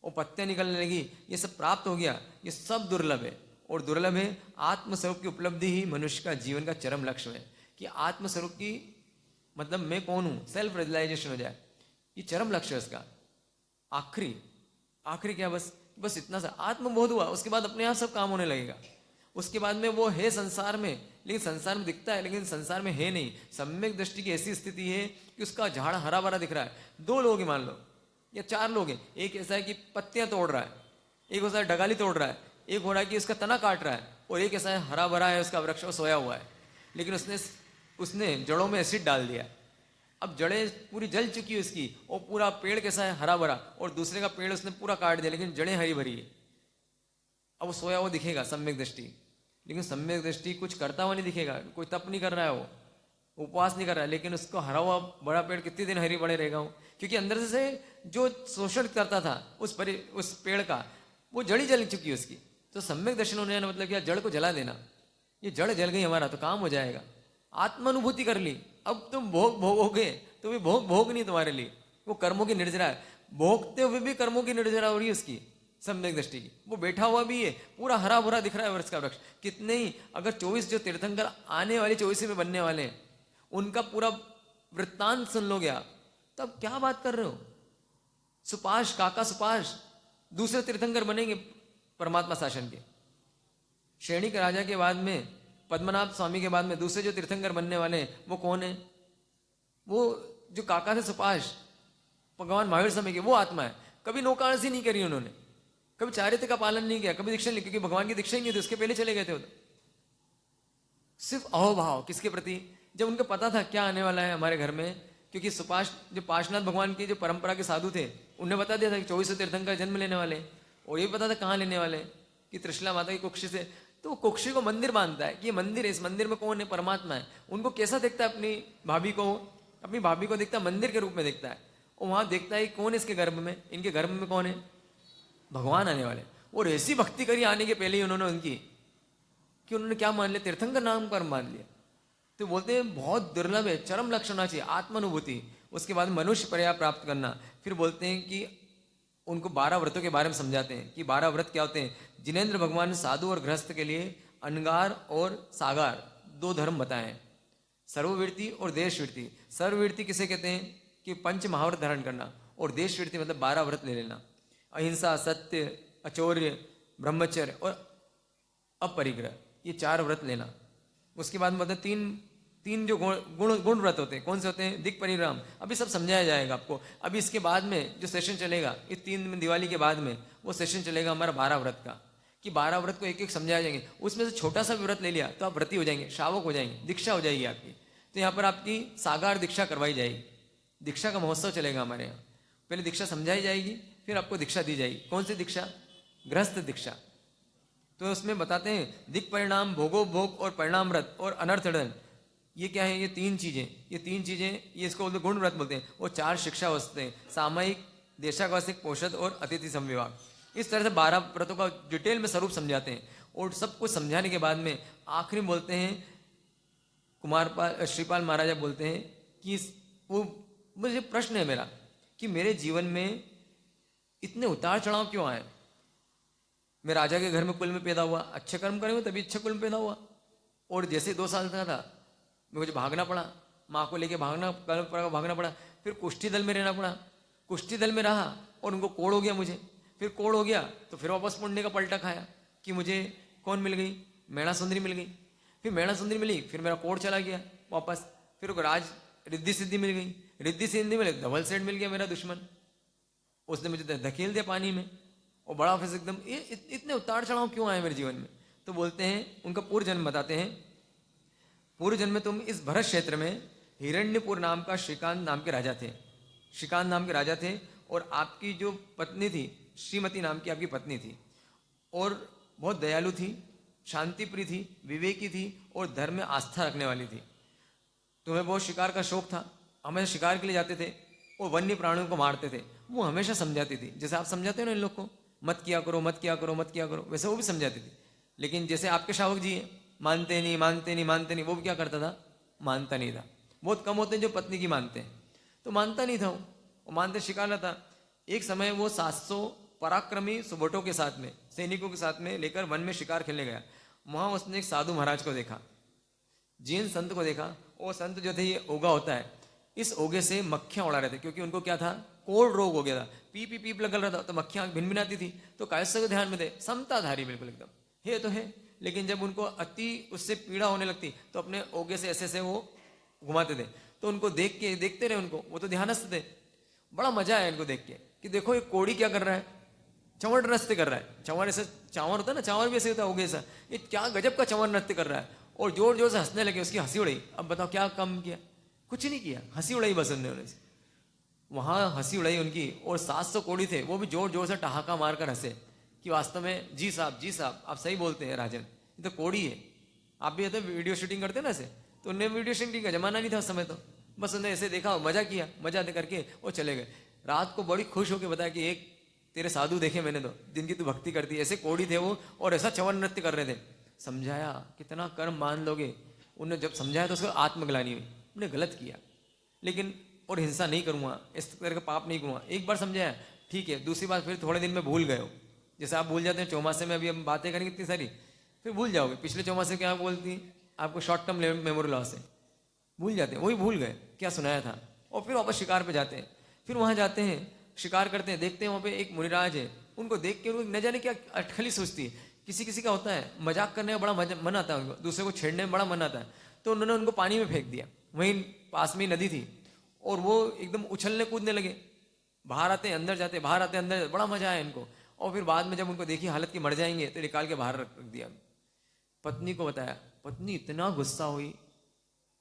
वो पत्तियां निकलने लगी, ये सब प्राप्त हो गया, ये सब दुर्लभ है। और दुर्लभ है, आत्मस्वरूप की उपलब्धि ही मनुष्य का जीवन का चरम लक्ष्य है, कि आत्मस्वरूप की मतलब मैं कौन हूं, सेल्फ रियलाइजेशन हो जाए, ये चरम लक्ष्य है इसका। आखिरी क्या, बस इतना सा आत्मबोध हुआ, उसके बाद अपने आप सब काम होने लगेगा। उसके बाद में वो है संसार में, लेकिन संसार में दिखता है, लेकिन संसार में है नहीं। सम्यक दृष्टि की ऐसी स्थिति है कि उसका झाड़ हरा भरा दिख रहा है। 2 लोग हैं मान लो, या 4 लोग हैं, एक ऐसा है कि पत्तियां तोड़ रहा है, एक ऐसा है डगाली तोड़ रहा है, एक हो रहा है कि उसका तना काट रहा है, और एक ऐसा है हरा भरा है उसका वृक्ष, सोया हुआ है, लेकिन उसने जड़ों में एसिड डाल दिया। अब जड़ें पूरी जल चुकी है उसकी, और पूरा पेड़ कैसा है, हरा भरा, और दूसरे का पेड़ उसने पूरा काट दिया, लेकिन जड़ें हरी भरी है। अब वो सोया हुआ दिखेगा सम्यक दृष्टि, लेकिन सम्यक दृष्टि कुछ करता हुआ नहीं दिखेगा, कोई तप नहीं कर रहा है, वो उपवास नहीं कर रहा है, लेकिन उसको हरा हुआ बड़ा पेड़ कितने दिन हरी बड़े रहेगा वो, क्योंकि अंदर से जो शोषण करता था उस पेड़ का, वो जड़ी जल चुकी है उसकी। तो सम्यक दर्शन होने का मतलब क्या, जड़ को जला देना। ये जड़ जल गई हमारा तो काम हो जाएगा, आत्मानुभूति कर ली। अब तुम भोगोगे तो भी भोग नहीं तुम्हारे लिए, वो कर्मों की निर्जरा है, भोगते हुए भी कर्मों की निर्जरा हो रही है उसकी सम्यक दृष्टि की। वो बैठा हुआ भी है, पूरा हरा भरा दिख रहा है वृक्ष का वृक्ष। कितने ही अगर 24 जो तीर्थंकर आने वाले 24 में बनने वाले हैं, उनका पूरा वृत्तांत सुन लो गया, तब क्या बात कर रहे हो। सुपाश, काका सुपाश दूसरे तीर्थंकर बनेंगे परमात्मा शासन के। श्रेणी के राजा के बाद में, पद्मनाभ स्वामी के बाद में दूसरे जो तीर्थंकर बनने वाले हैं वो कौन है, वो जो काका थे सुपाश, भगवान महावीर स्वामी के, वो आत्मा है। कभी नौकाणसी नहीं करी उन्होंने, कभी चारित्र का पालन नहीं किया, कभी दीक्षा नहीं, क्योंकि भगवान की दीक्षा ही नहीं थी, उसके पहले चले गए थे। सिर्फ अहोभाव किसके प्रति, जब उनको पता था क्या आने वाला है हमारे घर में, क्योंकि सुपाश जो पार्श्वनाथ भगवान की जो परंपरा के साधु थे, उन्हें बता दिया था कि 24 तीर्थंकर जन्म लेने वाले, और ये पता था कहाँ लेने वाले, कि त्रिशला माता की कुक्षी से। तो वो कुक्षी को मंदिर मानता है कि ये मंदिर है, इस मंदिर में कौन है, परमात्मा है। उनको कैसा देखता है, अपनी भाभी को देखता है मंदिर के रूप में देखता है, और वहां देखता है कौन है इसके गर्भ में, इनके गर्भ में कौन है, भगवान आने वाले। और ऐसी भक्ति करी आने के पहले ही उन्होंने उनकी, कि उन्होंने क्या मान लिया, तीर्थंकर नाम पर मान लिया। तो बोलते हैं बहुत दुर्लभ है, चरम लक्षण होना चाहिए आत्मानुभूति। उसके बाद मनुष्य पर्याय प्राप्त करना। फिर बोलते हैं कि उनको 12 व्रतों के बारे में समझाते हैं कि 12 व्रत क्या होते हैं। जिनेंद्र भगवान ने साधु और गृहस्थ के लिए अनगार और सागार 2 धर्म बताए हैं, सर्ववृत्ति और देशवृत्ति। सर्ववृत्ति किसे कहते हैं, कि 5 महाव्रत धारण करना, और देशवृत्ति मतलब 12 व्रत ले लेना, अहिंसा, सत्य, अचौर्य, ब्रह्मचर्य और अपरिग्रह, ये 4 व्रत लेना। उसके बाद मतलब तीन जो गुण व्रत होते हैं, कौन से होते हैं, दिक् परिणाम। अभी सब समझाया जाएगा आपको। अभी इसके बाद में जो सेशन चलेगा, इस 3 दिन दिवाली के बाद में वो सेशन चलेगा हमारा 12 व्रत का, कि 12 व्रत को एक एक समझाया जाएंगे। उसमें से छोटा सा व्रत ले लिया तो आप व्रती हो जाएंगे, श्रावक हो जाएंगे, दीक्षा हो जाएगी आपकी। तो यहाँ पर आपकी सागार दीक्षा करवाई जाएगी, दीक्षा का महोत्सव चलेगा हमारे यहाँ। पहले दीक्षा समझाई जाएगी, फिर आपको दीक्षा दी जाएगी। कौन सी दीक्षा, गृहस्थ दीक्षा। तो उसमें बताते हैं दिक् परिणाम, भोगोपभोग और परिणाम व्रत और अनर्थदंड, ये क्या है, ये 3 चीजें, ये इसको बोलते गुण व्रत बोलते हैं। वो 4 शिक्षा वस्ते हैं, सामयिक, देशावासिक, पोषद और अतिथि संविभाग। इस तरह से 12 व्रतों का डिटेल में स्वरूप समझाते हैं। और सब कुछ समझाने के बाद में आखिरी में बोलते हैं, श्रीपाल महाराजा बोलते हैं कि वो, मुझे प्रश्न है मेरा, कि मेरे जीवन में इतने उतार चढ़ाव क्यों आए। मैं राजा के घर में कुल में पैदा हुआ, अच्छे कर्म करेंगे तभी अच्छे कुल में पैदा हुआ। और जैसे 2 साल का था मुझे भागना पड़ा, माँ को लेके भागना पड़ा। फिर कुश्ती दल में रहना पड़ा, कुश्ती दल में रहा और उनको कोड़ हो गया मुझे। फिर कोड़ हो गया तो फिर वापस मुड़ने का पलटा खाया कि मुझे कौन मिल गई, मैणा सुंदरी मिल गई। फिर मैणा सुंदरी मिली, फिर मेरा कोड़ चला गया, वापस। फिर वो राज रिद्धि सिद्धि मिल गई, रिद्धि सिद्धि मिल डबल सेट मिल गया मेरा दुश्मन, उसने मुझे धकेल दिया पानी में। और बड़ा फिर एकदम इतने उतार चढ़ाव क्यों आए मेरे जीवन में? तो बोलते हैं, उनका पूर्व जन्म बताते हैं, पूर्व जन्म में तुम इस भरत क्षेत्र में हिरण्यपुर नाम का श्रीकांत नाम के राजा थे, श्रीकांत नाम के राजा थे। और आपकी जो पत्नी थी, श्रीमती नाम की आपकी पत्नी थी, और बहुत दयालु थी, शांति प्रिय थी, विवेकी थी, और धर्म में आस्था रखने वाली थी। तुम्हें बहुत शिकार का शौक था, हमेशा शिकार के लिए जाते थे और वन्य प्राणियों को मारते थे। वो हमेशा समझाती थी, जैसे आप समझाते हो ना इन लोग को, मत किया करो, मत किया करो, मत किया करो, वैसे वो भी समझाती थी। लेकिन जैसे आपके शावक जी हैं, मानते नहीं, मानते नहीं, मानते नहीं, वो भी क्या करता था? मानता नहीं था। बहुत कम होते हैं जो पत्नी की मानते हैं, तो मानता नहीं था वो मानते शिकार न था। एक समय वो 700 पराक्रमी सुबोटों के साथ में, सैनिकों के साथ में लेकर वन में शिकार खेलने गया। वहां उसने एक साधु महाराज को देखा, जैन संत को देखा। वो संत जो थे, ये ओगा होता है, इस ओगे से मक्खियां उड़ा रहे थे, क्योंकि उनको क्या था? कोल्ड रोग हो गया था, पीप पीप पीप लगल रहा था, तो मक्खियां भिनभिनाती थी। तो कायस्थ को ध्यान में थे, समताधारी बिल्कुल एकदम है तो है, लेकिन जब उनको अति उससे पीड़ा होने लगती तो अपने ओगे से ऐसे वो घुमाते थे। तो उनको देख के देखते रहे उनको, वो तो ध्यानस्थ थे। बड़ा मजा आया इनको देख के कि देखो ये कोड़ी क्या कर रहा है, चंवर नृत्य कर रहा है। चंवर ऐसे चावर होता है ना, चावर भी ऐसे होता है ओगे सा, ये क्या गजब का चंवर नृत्य कर रहा है। और जोर जोर से हंसने लगे, उसकी हंसी उड़ाई। अब बताओ क्या कम किया? कुछ नहीं किया, हंसी उड़ाई बस उन्होंने से। वहां हंसी उड़ाई उनकी, और 700 कोड़ी थे, वो भी जोर जोर से ठहाका मारकर हंसे कि वास्तव में जी साहब, जी साहब आप सही बोलते हैं राजन, ये तो कोड़ी है। आप भी तो वीडियो शूटिंग करते ना ऐसे, तो उन्हें वीडियो शूटिंग का जमाना नहीं था उस समय, तो बस उन्हें ऐसे देखा, मजा किया, मजा करके वो चले गए। रात को बड़ी खुश होकर बताया कि एक तेरे साधु देखे मैंने, तो जिनकी तू भक्ति करती है, ऐसे कोड़ी थे वो, और ऐसा चंवर नृत्य कर रहे थे। समझाया, कितना कर्म मान लोगे। उन्हें जब समझाया तो उसको आत्मग्लानि हुई, उन्हें गलत किया, लेकिन और हिंसा नहीं करूंगा, इस तरह का पाप नहीं करूंगा। एक बार समझाया, ठीक है, दूसरी बार फिर थोड़े दिन में भूल गए हो। जैसे आप भूल जाते हैं चौमासे में, अभी हम बातें करेंगे इतनी सारी, फिर भूल जाओगे। पिछले चौमासे क्या बोलती, आपको शॉर्ट टर्म मेमोरी लॉस है, भूल जाते हैं, वही भूल गए क्या सुनाया था। और फिर वापस शिकार पे जाते हैं, फिर वहां जाते हैं, शिकार करते हैं, देखते हैं वहां पे एक मुनिराज है। उनको देख के उनको न जाने क्या अटखली सोचती है। किसी किसी का होता है मजाक करने में बड़ा मन आता है उनको, दूसरे को छेड़ने में बड़ा मन आता है। तो उन्होंने उनको पानी में फेंक दिया, वहीं पास में नदी थी, और वो एकदम उछलने कूदने लगे, बाहर आते अंदर जाते, बाहर आते अंदर जाते, बड़ा मजा आया इनको। और फिर बाद में जब उनको देखी हालत की मर जाएंगे, तो निकाल के बाहर रख दिया। पत्नी को बताया, पत्नी इतना गुस्सा हुई,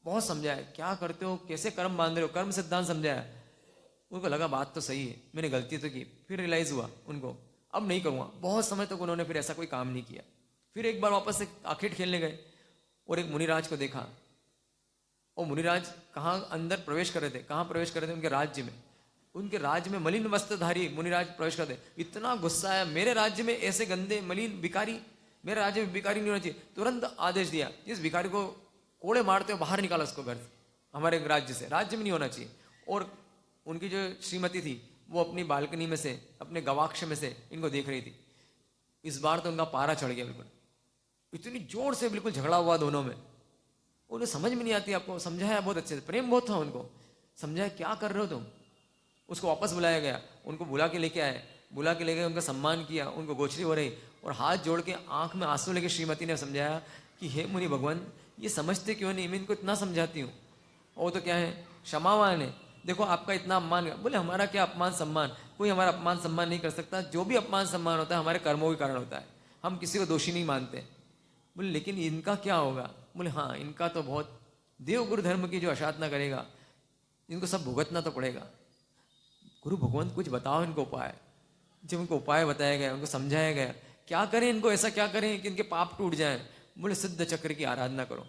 बहुत समझाया क्या करते हो, कैसे कर्म बांध रहे हो, कर्म सिद्धांत समझाया। उनको लगा बात तो सही है, मैंने गलती तो की। फिर रियलाइज हुआ उनको, अब नहीं करूँगा। बहुत समय तक उन्होंने फिर ऐसा कोई काम नहीं किया। फिर एक बार वापस से आखेट खेलने गए, और एक मुनिराज को देखा। और मुनिराज कहाँ अंदर प्रवेश कर रहे थे, कहाँ प्रवेश कर रहे थे? उनके राज्य में। उनके राज्य में मलिन वस्त्रधारी मुनिराज प्रवेश करते। इतना गुस्सा आया, मेरे राज्य में ऐसे गंदे मलिन भिखारी, मेरे राज्य में भिखारी नहीं होना चाहिए। तुरंत आदेश दिया, जिस भिखारी को कोड़े मारते हो बाहर निकाला उसको घर से, हमारे राज्य से, राज्य में नहीं होना चाहिए। और उनकी जो श्रीमती थी, वो अपनी बालकनी में से, अपने गवाक्ष में से इनको देख रही थी। इस बार तो उनका पारा चढ़ गया बिल्कुल, इतनी जोर से बिल्कुल झगड़ा हुआ दोनों में। उन्हें समझ में नहीं आती, आपको समझाया बहुत अच्छे से, प्रेम बहुत था उनको, समझाया क्या कर रहे हो तुम। उसको वापस बुलाया गया, उनको बुला के लेके आए, बुला के ले गए, उनका सम्मान किया, उनको गोचरी हो रही, और हाथ जोड़ के आंख में आंसू लेके श्रीमती ने समझाया कि हे मुनि भगवान, ये समझते क्यों नहीं, मैं इनको इतना समझाती हूँ। और तो क्या है, क्षमावान है, देखो आपका इतना अपमान। बोले हमारा क्या अपमान सम्मान, कोई हमारा अपमान सम्मान नहीं कर सकता। जो भी अपमान सम्मान होता है हमारे कर्मों के कारण होता है, हम किसी को दोषी नहीं मानते। बोले लेकिन इनका क्या होगा? बोले हाँ, इनका तो बहुत, देव गुरु धर्म की जो अशातना करेगा, इनको सब भुगतना तो पड़ेगा। गुरु भगवान कुछ बताओ इनको उपाय। जब उनको उपाय बताया गया, उनको समझाया गया, क्या करें इनको, ऐसा क्या करें कि इनके पाप टूट जाएं। बोले सिद्ध चक्र की आराधना करो।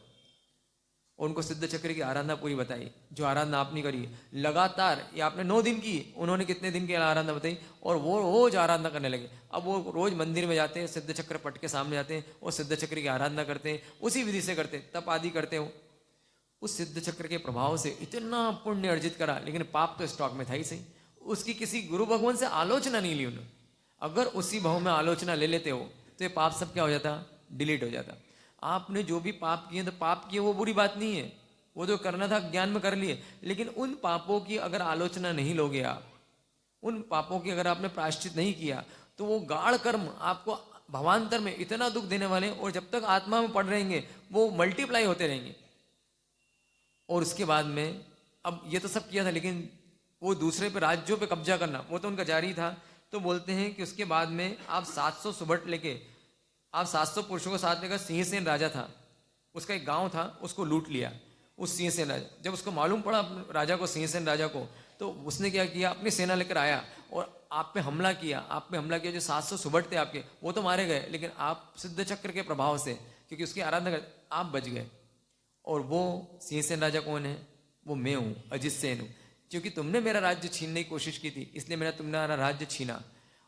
और उनको सिद्ध चक्र की आराधना पूरी बताई, जो आराधना आपने करी लगातार, ये आपने 9 दिन की, उन्होंने कितने दिन की आराधना बताई, और वो रोज आराधना करने लगे। अब वो रोज मंदिर में जाते हैं, सिद्ध चक्र पट के सामने जाते हैं और सिद्ध चक्र की आराधना करते हैं, उसी विधि से करते, तप आदि करते हो। उस सिद्ध चक्र के प्रभाव से इतना पुण्य अर्जित करा, लेकिन पाप तो स्टॉक में था ही सही। उसकी किसी गुरु भगवान से आलोचना नहीं ली उन्होंने। अगर उसी भाव में आलोचना ले लेते हो तो ये पाप सब क्या हो जाता, डिलीट हो जाता। आपने जो भी पाप किए, तो पाप किए वो बुरी बात नहीं है, वो जो करना था ज्ञान में कर लिए, लेकिन उन पापों की अगर आलोचना नहीं लोगे आप, उन पापों की अगर आपने प्रायश्चित नहीं किया, तो वो गाढ़ कर्म आपको भवांतर में इतना दुख देने वाले, और जब तक आत्मा में पड़ रहेंगे वो मल्टीप्लाई होते रहेंगे। और उसके बाद में अब ये तो सब किया था, लेकिन वो दूसरे पे राज्यों पे कब्जा करना वो तो उनका जारी था। तो बोलते हैं कि उसके बाद में आप 700 सुबट लेके, आप 700 पुरुषों को साथ लेकर सिंहसेन राजा था, उसका एक गांव था, उसको लूट लिया उस सिंहसेन राजा। जब उसको मालूम पड़ा राजा को, सिंहसेन राजा को, तो उसने क्या किया, अपनी सेना लेकर आया और आप पे हमला किया। आप पे हमला किया, जो 700 सुबट थे आपके वो तो मारे गए, लेकिन आप सिद्ध चक्र के प्रभाव से, क्योंकि उसकी आराधना कर, आप बच गए। और वो सिंहसेन राजा कौन है? वो मैं हूँ, अजित सेन हूँ। क्योंकि तुमने मेरा राज्य छीनने की कोशिश की थी, इसलिए मैंने तुम्हारा राज्य छीना।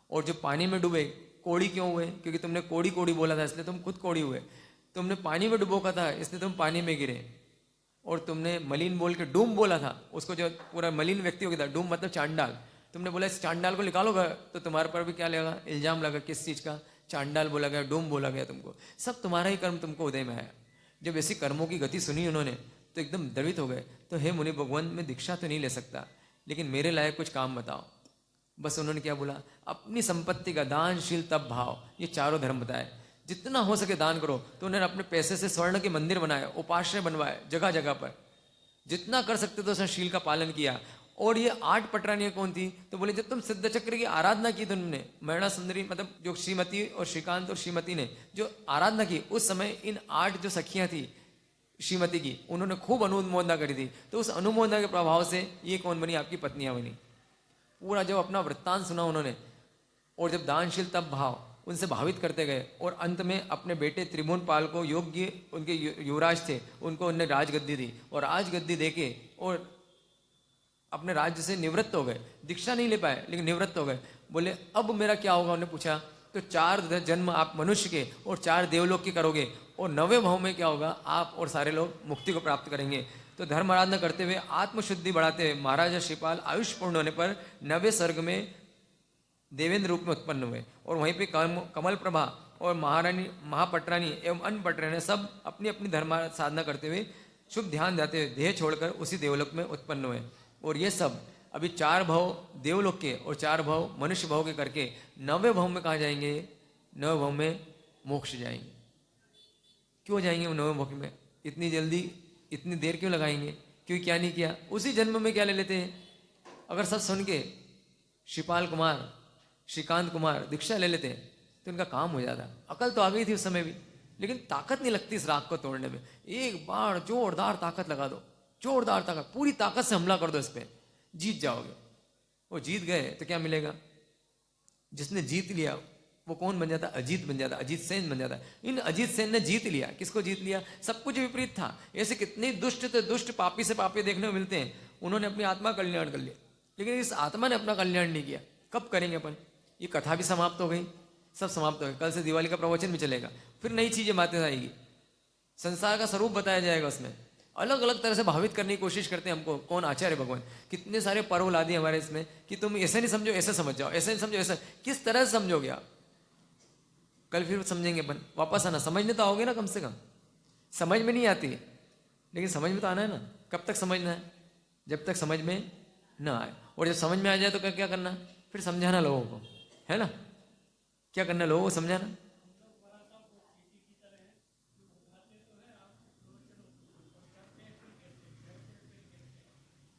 और जो पानी में डूबे, कोड़ी क्यों हुए? क्योंकि तुमने कोड़ी कोड़ी बोला था, इसलिए तुम खुद कोड़ी हुए। तुमने पानी में डुबोका था, इसलिए तुम पानी में गिरे। और तुमने मलिन बोल के डूम बोला था, उसको जो पूरा मलिन व्यक्ति हो गया था, डूम मतलब चांडाल, तुमने बोला इस चांडाल को निकालोगा, तो तुम्हारे पर भी क्या लगा? इल्जाम लगा। किस चीज का? चांडाल बोला गया, डूम बोला गया तुमको। सब तुम्हारा ही कर्म तुमको उदय में आया। जब ऐसी कर्मों की गति सुनी उन्होंने तो एकदम द्रवित हो गए। तो हे मुनि भगवान, मैं दीक्षा तो नहीं ले सकता, लेकिन मेरे लायक कुछ काम बताओ। बस उन्होंने क्या बोला? अपनी संपत्ति का दानशील तप भाव, ये चारों धर्म बताए। जितना हो सके दान करो। तो उन्होंने अपने पैसे से स्वर्ण के मंदिर बनाए, उपाश्रय बनवाए जगह जगह पर, जितना कर सकते तो उसने शील का पालन किया। और ये 8 पटरानियां कौन थी? तो बोले जब तुम सिद्ध चक्र की आराधना की तुमने, मैणा सुंदरी मतलब जो श्रीमती और श्रीकांत और श्रीमती ने जो आराधना की, उस समय इन 8 जो सखियां थी श्रीमती की, उन्होंने खूब अनुमोदना करी थी। तो उस अनुमोदना के प्रभाव से ये कौन बनी? आपकी पत्नियां बनी। पूरा जब अपना वृत्तांत सुना उन्होंने, और जब दानशील तब भाव उनसे भावित करते गए, और अंत में अपने बेटे त्रिभुवन पाल को, योग्य उनके युवराज थे, उनको उनने राजगद्दी दी। और राजगद्दी देके और अपने राज्य से निवृत्त हो गए। दीक्षा नहीं ले पाए, लेकिन निवृत्त हो गए। बोले अब मेरा क्या होगा? उन्होंने पूछा। तो 4 जन्म आप मनुष्य के और 4 देवलोक के करोगे, और 9वें भाव में क्या होगा? आप और सारे लोग मुक्ति को प्राप्त करेंगे। तो धर्म आराधना करते हुए, आत्मशुद्धि बढ़ाते हुए महाराजा श्रीपाल आयुष पूर्ण होने पर 9वें स्वर्ग में देवेंद्र रूप में उत्पन्न हुए। और वहीं पे कमल प्रभा और महारानी, महापटरानी एवं अन्य पटरानी सब अपनी अपनी धर्म साधना करते हुए, शुभ ध्यान देते हुए देह छोड़कर उसी देवलोक में उत्पन्न हुए। और ये सब अभी 4 भव देवलोक के और 4 भव मनुष्य भव के करके 9वें भव में कहाँ जाएंगे? 9वें भव में मोक्ष जाएंगे। क्यों जाएंगे 9वें भव में? इतनी जल्दी, इतनी देर क्यों लगाएंगे? क्यों क्या नहीं किया? उसी जन्म में क्या ले लेते हैं? अगर सब सुन के श्रीपाल कुमार, श्रीकांत कुमार दीक्षा ले लेते हैं तो इनका काम हो जाता। अकल तो आ गई थी उस समय भी, लेकिन ताकत नहीं लगती इस राग को तोड़ने में। एक बार जोरदार ताकत लगा दो, जोरदार ताकत, पूरी ताकत से हमला कर दो इस पे, जीत जाओगे। वो जीत गए तो क्या मिलेगा? जिसने जीत लिया वो कौन बन जाता? अजीत बन जाता, अजीत सेन बन जाता। इन अजीत सेन ने जीत लिया। किसको जीत लिया? सब कुछ विपरीत था। ऐसे कितने दुष्ट थे, दुष्ट पापी से पापी देखने को मिलते हैं। उन्होंने अपनी आत्मा का कल्याण कर लिया, लेकिन इस आत्मा ने अपना कल्याण नहीं किया। कब करेंगे अपन? ये कथा भी समाप्त हो गई, सब समाप्त हो गया। कल से दिवाली का प्रवचन भी चलेगा, फिर नई चीजें बातें आएगी, संसार का स्वरूप बताया जाएगा। उसमें अलग अलग तरह से भावित करने की कोशिश करते हैं हमको। कौन? आचार्य भगवान। कितने सारे पर्व ला दिए हमारे इसमें कि तुम ऐसे नहीं समझो, ऐसे समझ जाओ, ऐसे नहीं समझो, ऐसा। किस तरह से समझोगे आप? कल फिर समझेंगे अपन। वापस आना, समझने तो आओगे ना कम से कम। समझ में नहीं आती, लेकिन समझ में तो आना है ना। कब तक समझना है? जब तक समझ में ना आए। और जब समझ में आ जाए तो क्या करना? फिर समझाना लोगों को, है ना? क्या करना? लोगों को समझाना।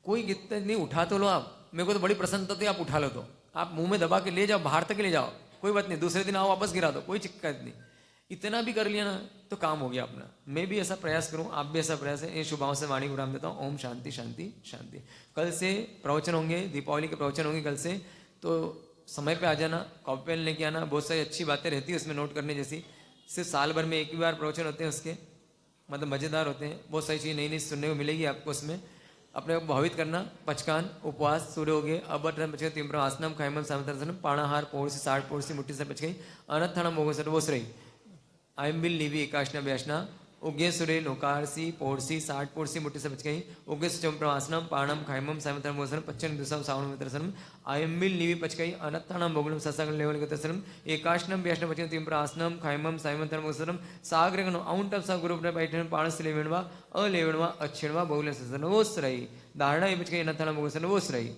कोई गिरते नहीं, उठा तो लो आप। मेरे को तो बड़ी प्रसन्नता थी, आप उठा लो तो। आप मुंह में दबा के ले जाओ, बाहर तक ले जाओ, कोई बात नहीं। दूसरे दिन आओ वापस गिरा दो, कोई दिक्कत नहीं। इतना भी कर लिया ना तो काम हो गया अपना। मैं भी ऐसा प्रयास करूं, आप भी ऐसा प्रयास है। इन शुभाओं से वाणी विराम देता हूँ। ओम शांति शांति शांति। कल से प्रवचन होंगे, दीपावली के प्रवचन होंगे कल से। तो समय पे आ जाना, कॉपी पेन लेके आना। बहुत सारी अच्छी बातें रहती है उसमें नोट करने जैसी। सिर्फ साल भर में एक ही बार प्रवचन होते हैं उसके, मतलब मज़ेदार होते हैं। बहुत सारी चीज़ नई नई सुनने को मिलेगी आपको उसमें। अपने को भावित करना। पचकान उपवास सूर्य हो गए। अब पचक तीव्र आसनम खायमम सामतरसनम पाणाहार पोड़ से 60 पोड़ से मुट्ठी से पच गई अनथाना मोग सर्वोस रही आयम बिल निवी एकाशना व्यासना उगे सुरे नोकारसी पोड़सी 60 पोड़सी मुट्ठी से बच गई उगे सुचम प्रवासनम पाणम खायमम सामतरम मोसनम पच्चन दिशा सावन मित्रसनम आयम बिल निवी पच गई अनथाना मोगलम ससगन लेवल गतसनम एकाशनम व्यासना पचन तीव्र आसनम खायमम सामतरम मोसनम साग्रगन औंट सब गुरु बैठन पाणस लेवणवा अलेवणवा अच्छिणवा बहुल ससन वो रही धारणा ये बच गई अनथाना मोगसन वो रही।